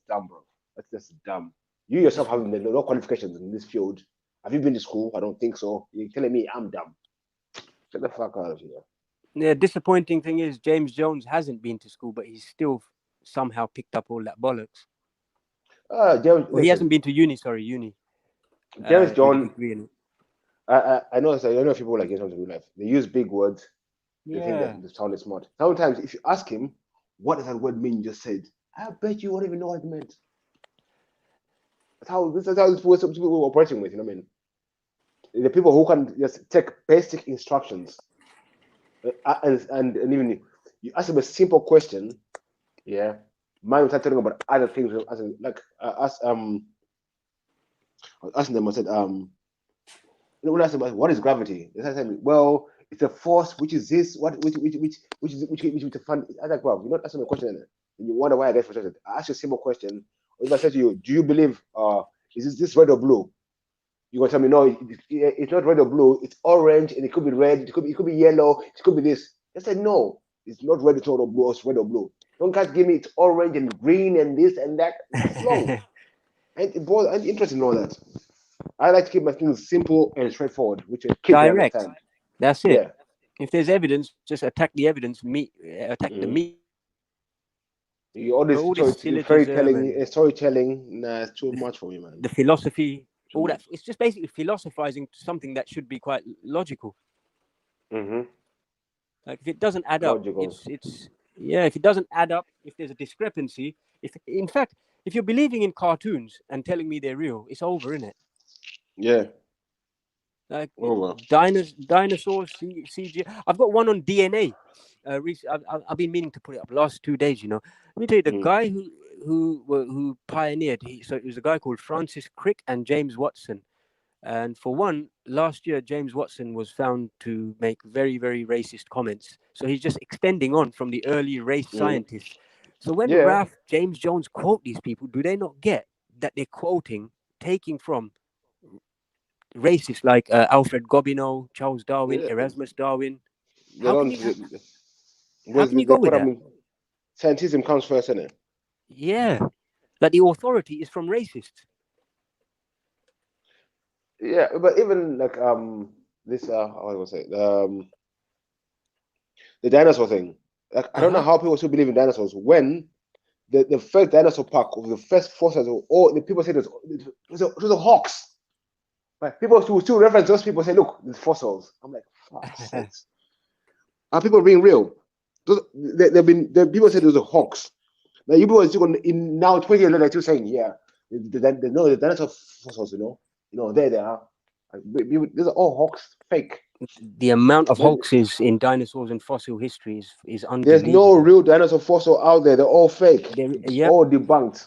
dumb, bro. That's just dumb. You yourself have no qualifications in this field. Have you been to school? I don't think so. You're telling me I'm dumb. Get the fuck out of here. The disappointing thing is James Jones hasn't been to school, but he's still somehow picked up all that bollocks. James, Well, he listen, hasn't been to uni. Sorry, uni. James Did a John. degree in it. I know. I know people like James John in real life. They use big words. They think Yeah. that they sound smart. Sometimes, if you ask him, what does that word mean? You just said, I bet you won't even know what it meant. That's how some people we're operating with. You know what I mean? The people who can just take basic instructions and even you ask them a simple question, yeah, mine will start telling about other things. Like I was asking them. I said, when I asked them what is gravity, they said, well, it's a force which is this, which is a fun. I like, well, you're not asking me a question, and you wonder why I get frustrated. I ask you a simple question. Or if I say to you, do you believe is this red or blue? You're gonna tell me no, it's not red or blue, it's orange and it could be red, it could be yellow, it could be this. I said no, it's not red, it's not blue, it's red or blue. Don't guys give me it's orange and green and this and that. It's wrong. I'm interested in all that. I like to keep my things simple and straightforward, which a kid can Direct. understand. That's it. Yeah. If there's evidence, just attack the evidence. Attack the Mhm. meat. You all this All this syllogism storytelling, nah, it's too much for me, man. the philosophy, Too all much. that. It's just basically philosophizing something that should be quite logical. Mm-hmm. Like if it doesn't add up, Logical. it's yeah. If it doesn't add up, if there's a discrepancy, if in fact, if you're believing in cartoons and telling me they're real, it's over, isn't it? Yeah. Like Over. dinosaurs, CG. I've got one on DNA. I've been meaning to put it up last 2 days. You know, let me tell you, the Mm. guy who who pioneered. So it was a guy called Francis Crick and James Watson. And for one, last year James Watson was found to make very, very racist comments. So he's just extending on from the early race Mm. scientists. So when Yeah. Ralph James Jones quote these people, do they not get that they're quoting, taking from racists like Alfred Gobineau, Charles Darwin, Yeah. Erasmus Darwin? They How can don't. you how Because can you they go with put. I that? mean, scientism comes first, isn't it? Yeah, like the authority is from racists. Yeah, but even like this how do I say the dinosaur thing. Like I Uh don't know huh. how people still believe in dinosaurs when the first dinosaur park of the first fossils, all the people said it was a hoax. Like people still reference those people say, look, the fossils. I'm like, fuck's sakes. Are people being real? The people said it was a hoax. Now you people are still in now 20 years later still saying, yeah, no, the dinosaur fossils, there they are. Like, these are all hoax, fake. The amount of But hoaxes in dinosaurs and fossil history is there's no unbelievable. real dinosaur fossil out there. They're all fake. It's Yep, all debunked.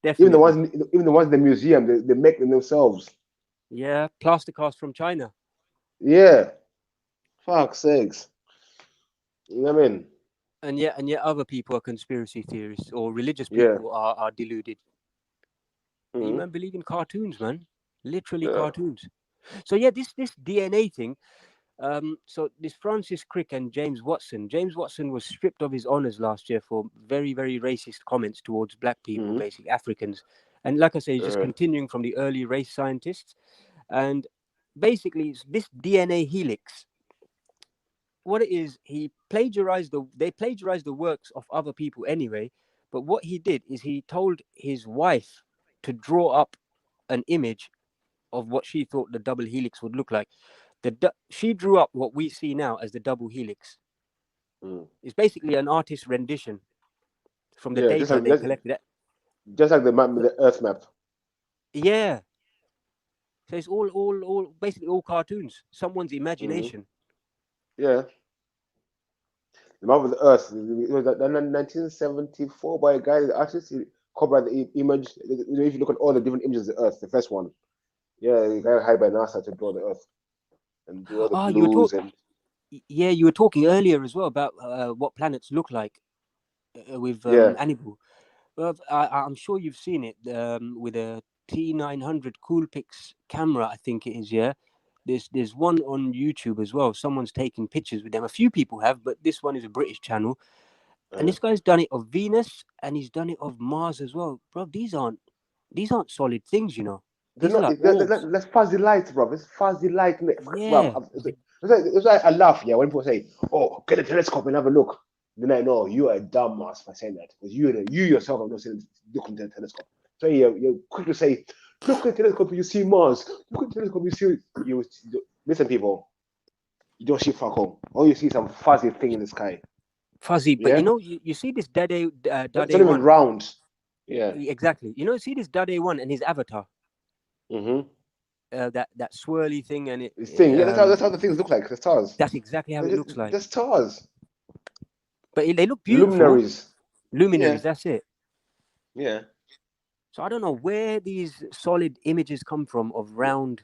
definitely. Even the ones in the museum, they make them themselves. Yeah, plaster cast from China. Yeah, fuck sakes. You know what I mean? And yet other people are conspiracy theorists or religious Yeah. people are deluded. And you Hmm. man believe in cartoons, man. Literally Yeah. cartoons. So yeah, this DNA thing. So this Francis Crick and James Watson. James Watson was stripped of his honors last year for very, very racist comments towards black people, Hmm. basically Africans. And like I say, he's just Uh, continuing from the early race scientists. And basically, this DNA helix, what it is, they plagiarized the works of other people anyway. But what he did is he told his wife to draw up an image of what she thought the double helix would look like. She drew up what we see now as the double helix. mm. It's basically an artist's rendition from the Yeah, data they collected. just like the map, the Earth map. Yeah, so it's all basically all cartoons, someone's Hmm. imagination. Yeah, the map of the Earth. It was done in 1974 by a guy, the artist. He copied the image. If you look at all the different images of the Earth, the first one, yeah, the guy hired by NASA to draw the Earth and do all the Oh, blues and yeah, you were talking earlier as well about what planets look like with yeah. Annibal. Well, I'm sure you've seen it with a T900 Coolpix camera, I think it is. Yeah, there's one on YouTube as well. Someone's taking pictures with them. A few people have, but this one is a British channel, and Uh, this guy's done it of Venus and he's done it of Mars as well, bro. These aren't solid things, you know. they're These are not. like orbs. That's fuzzy light, bro. It's fuzzy light. Well, Yeah, it's like I laugh, yeah, when people say, "Oh, get a telescope and have a look." Then I know you are a dumbass for saying that because you yourself have not seen look into the telescope. So you're quick to say, "Look at the telescope, you see Mars. Look at the telescope, you see." Listen, people. You don't see fuck all. All you see is some fuzzy thing in the sky. fuzzy. But Yeah, you see this it's not Dade even one. round. Yeah. Exactly. See this Dade one and his avatar. Mm-hmm. That swirly thing and This thing. Yeah, that's how the things look like. The stars. that's exactly how They're it just looks like. the stars. But they look The beautiful. luminaries. Yeah. Luminaries, that's it. Yeah. So I don't know where these solid images come from of round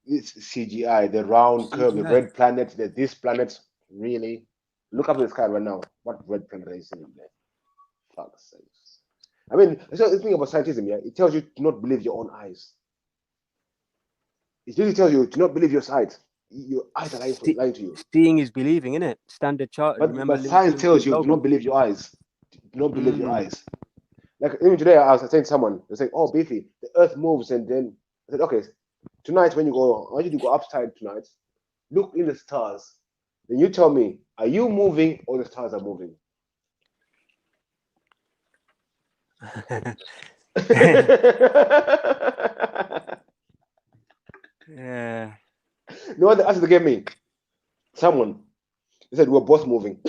It's CGI, the round curve, the CGI. red planet, this planet. Really? Look up at the sky right now. What red planet are you seeing there? Fuck's sake. I mean, so the thing about scientism, yeah, it tells you to not believe your own eyes. It really tells you to not believe your sight. Your eyes are lying to you. Seeing is believing, innit? Standard Chartered. Remember But science tells Liverpool's you to logo? not believe your eyes. Do not believe your Mm. eyes. Like even today, I was saying to someone, they're saying, "Oh, Beefy, the Earth moves," and then I said, "Okay, tonight when you go, I want you to go upside tonight. Look in the stars. Then you tell me, are you moving or the stars are moving?" Yeah. You know what the answer they gave me? Someone. They said we're both moving.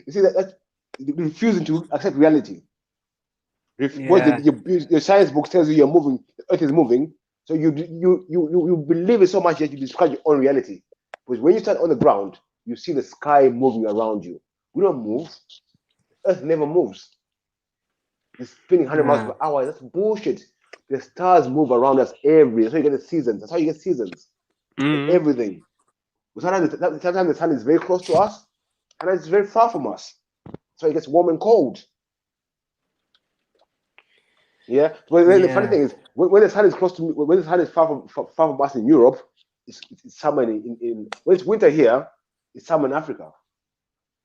You see that's refusing to accept reality. What Yeah. your science book tells you you're moving, the earth is moving. So you believe it so much that you describe your own reality. Because when you stand on the ground, you see the sky moving around you. We don't move. Earth never moves. It's spinning 100 miles per hour. That's bullshit. The stars move around us every. That's how you get the seasons. That's how you get seasons. Everything. Sometimes the sun is very close to us, and it's very far from us. So it gets warm and cold. Yeah. But then the funny thing is, when the sun is close to me, when the sun is far from us in Europe, it's summer in when it's winter here, it's summer in Africa.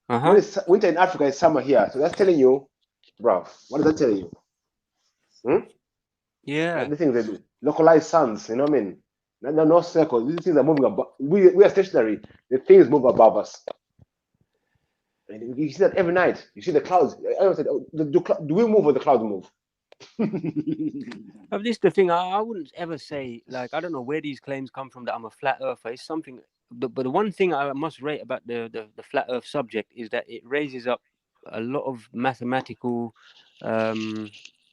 When it's winter in Africa, it's summer here. So that's telling you, bro. What is that telling you? Yeah. The things that localized suns. You know what I mean? No circles. These things are moving above. We are stationary. The things move above us. And you see that every night. You see the clouds. I said, do we move or the clouds move? Of this the thing, I wouldn't ever say, like, I don't know where these claims come from that I'm a flat earther. It's something, but the one thing I must rate about the flat earth subject is that it raises up a lot of mathematical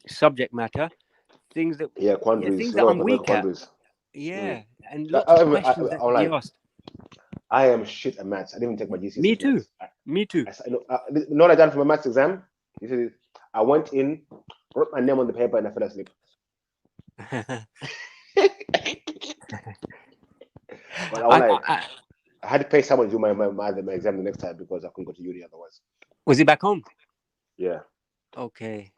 subject matter, things that quandaries. things A that lot I'm of weak at. quandaries. Yeah, and lots of questions that can be asked. I am shit at maths. I didn't even take my GCSE. Me too. Me too. You know what I done for my maths exam? You see, I went in, wrote my name on the paper, and I fell asleep. But I had to pay someone to do my exam the next time because I couldn't go to uni otherwise. Was he back home? Yeah. Okay.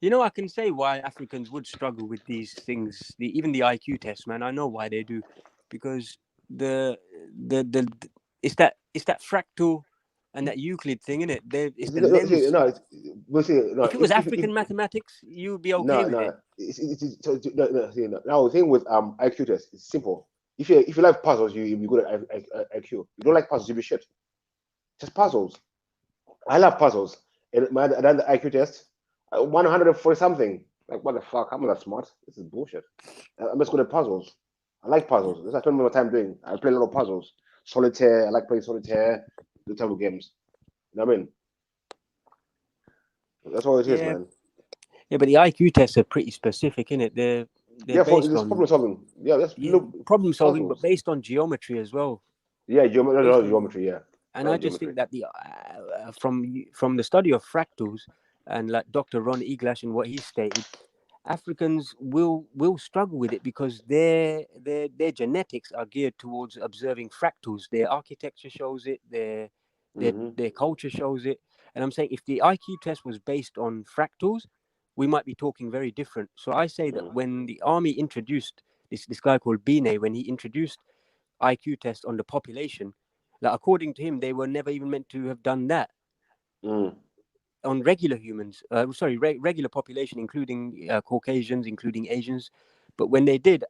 You know, I can say why Africans would struggle with these things, even the IQ test, man. I know why they do, because the it's that fractal and that Euclid thing, isn't it? It's the lens. If it was African mathematics, you'd be okay with it. Now the thing with IQ test, it's simple. If you like puzzles, you'll be good at IQ. You don't like puzzles, you'll be shit. Just puzzles. I love puzzles. And I done the IQ test. 140 something. Like, what the fuck? I'm not that smart. This is bullshit. I'm just good at puzzles. I like puzzles. That's what I spend my time doing. I play a lot of puzzles. Solitaire. I like playing solitaire. The type of games. You know what I mean? That's all it is, man. Yeah, but the IQ tests are pretty specific, innit? They're based on problem solving. Yeah, that's problem solving, puzzles. but based on geometry as well. Yeah, geometry. Yeah. And I just think that the from the study of fractals and like Dr. Ron Eglash and what he stated, Africans will struggle with it because their genetics are geared towards observing fractals. Their architecture shows it. Their culture shows it. And I'm saying if the IQ test was based on fractals, we might be talking very different. So I say that when the army introduced this guy called Binet, when he introduced IQ test on the population, like according to him, they were never even meant to have done that on regular humans. Regular population, including Caucasians, including Asians. But when they did,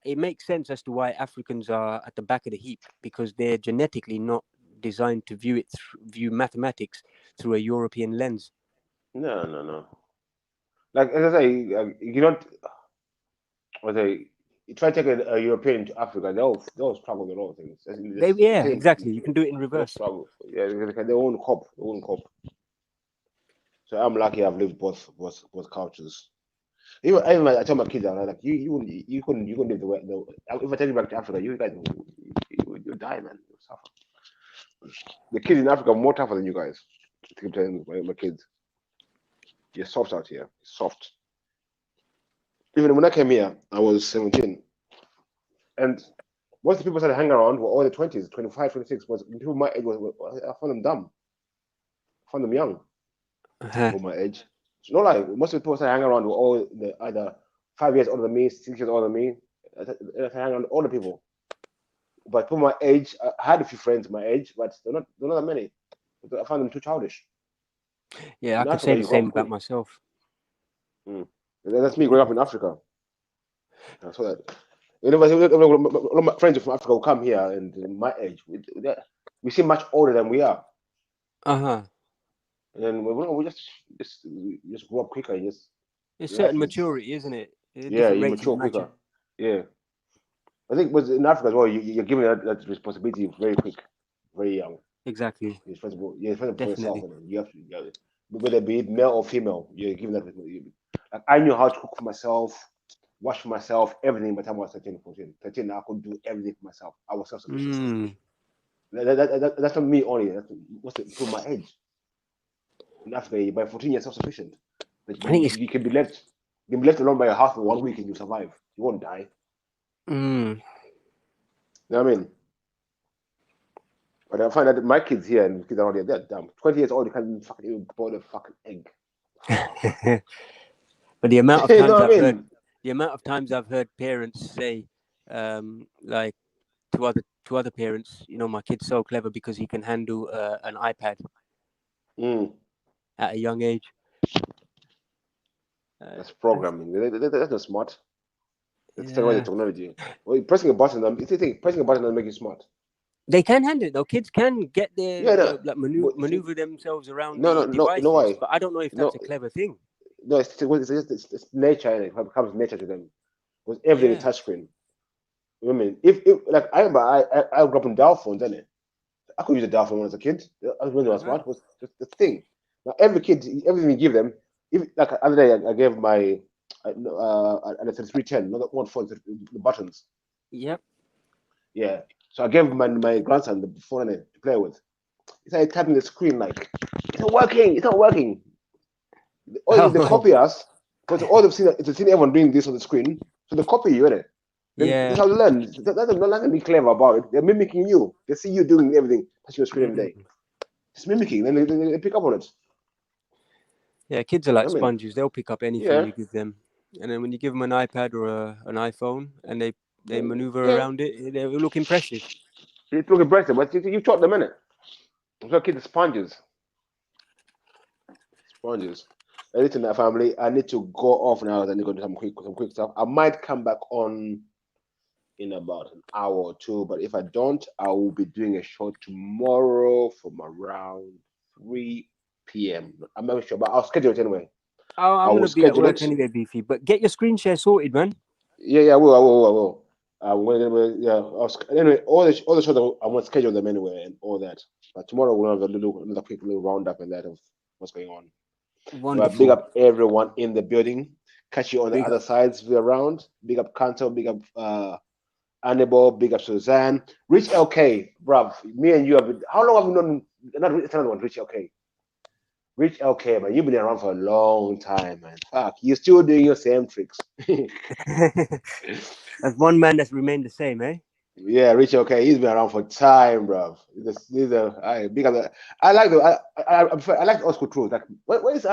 it makes sense as to why Africans are at the back of the heap, because they're genetically not designed to view mathematics through a European lens. No. Like as I say, you don't. You try to take a European to Africa, they'll struggle with a lot of things. Exactly. You can do it in reverse. Struggle. Yeah, they won't cope. So I'm lucky I've lived both cultures. Even I tell my kids, I'm like, you couldn't live the way. If I take you back to Africa, you guys, you die, man. You suffer. The kids in Africa are more tougher than you guys. I keep telling my kids, you're soft out here. Soft. Even when I came here, I was 17. And most of the people started hanging around were all the 20s, 25, 26. But people my age, I found them dumb. I found them young. For my age. So no lie, most of the people started hanging around were all either 5 years older than me, 6 years older than me. I hang around with older people. But for my age, I had a few friends my age, but they're not that many. I found them too childish. Yeah, I could say the same about myself. That's me growing up in Africa. I saw that. A lot of my friends from Africa will come here, and my age, we seem much older than we are. And then we just grow up quicker. It's certain maturity, isn't it? Yeah, you mature quicker. Yeah, I think in Africa as well, you're given that responsibility very quick, very young. Exactly. You're responsible for yourself. You have to, whether it be male or female, you're given that responsibility. Like, I knew how to cook for myself, wash for myself, everything by the time I was 13, 14. 13, I could do everything for myself. I was self-sufficient. That's not me only. That's for my age. in Africa, by 14 years self-sufficient. That I think it's. you can be left alone by your house for 1 week and you survive. You won't die. Mm. You know what I mean? But I find that my kids here and kids around here, they're dumb. 20 years old, you can't even fucking boil a fucking egg. But the amount of You times know what I I've heard, mean? parents say, like to other parents, my kid's so clever because he can handle an iPad Mm, at a young age. that's I th- programming. That's not smart. Let's talk about the yeah, technology. Well, pressing a button, if you think pressing a button doesn't make you smart. they can handle it though. Kids can get Yeah, no, like but maneuver themselves around no, no, the no, you know devices, why? but I don't know if that's No, a clever thing. no, it's nature, and it becomes nature to them. Because everything is Yeah, touchscreen. You know what I mean? If like I remember, I grew up in dial phones, didn't it? I could use a dial phone when I was a kid. I was when I was uh-huh. smart. Was the thing. Now every kid, everything you give them, if like the other day, I gave my and it's a 310, not one phone, the buttons. Yep. Yeah. So I gave my grandson the phone to play with. He started tapping the screen like, it's not working, it's not working. All they Oh, copy us because all they've seen everyone doing this on the screen, so they copy you, innit? Then yeah. that's how they learn. There's nothing be clever about it. They're mimicking you. They see you doing everything, touching your screen every day. Mm. Just mimicking, then they pick up on it. Yeah, kids are I like mean, sponges. They'll pick up anything yeah, you give them, and then when you give them an iPad or an iPhone, and they maneuver yeah. around it, they will look impressive. It's looking impressive, but you taught them, innit? So kids are sponges, sponges. Listen, that family, I need to go off now. I need to go do some quick stuff. I might come back on in about an hour or two. But if I don't, I will be doing a show tomorrow from around 3 p.m. I'm not sure, but I'll schedule it anyway. I I'm will gonna be at schedule work it. anyway, Beefy. But get your screen share sorted, man. Yeah, yeah, I will. Yeah, anyway, all the shows I'm gonna schedule them anyway and all that. But tomorrow we'll have another quick little roundup and that of what's going on. But big Wonderful. up everyone in the building. Catch you on the Big other up. sides if you're around. Big up Kanto, big up Annabelle, big up Suzanne. Rich LK, bruv. Me and you have been, how long have we known? Not it's another one, Rich LK. Rich LK, man. You've been around for a long time, man. Fuck, you're still doing your same tricks. That's one man that's remained the same, eh? Yeah, Rich LK, he's been around for time, bruv. These are I big up the, I like the I like the old school crew. Like what is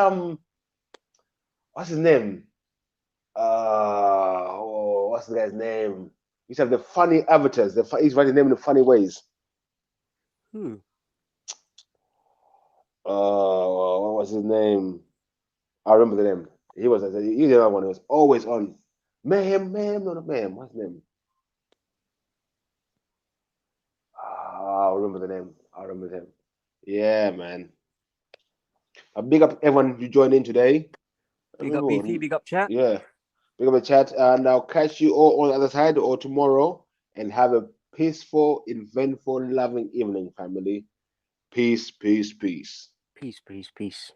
what's his name? What's the guy's name? He's have the funny avatars. He's writing them in the funny ways. Hmm. What was his name? I remember the name. He's the other one who was always on. Mayhem, no, not Mayhem. What's his name? I remember the name. I remember him. Yeah, man. A big up everyone who joined in today. Big up Beefy. Big up chat. Yeah, big up the chat, and I'll catch you all on the other side or tomorrow. And have a peaceful, eventful, loving evening, family. Peace, peace, peace. Peace, peace, peace.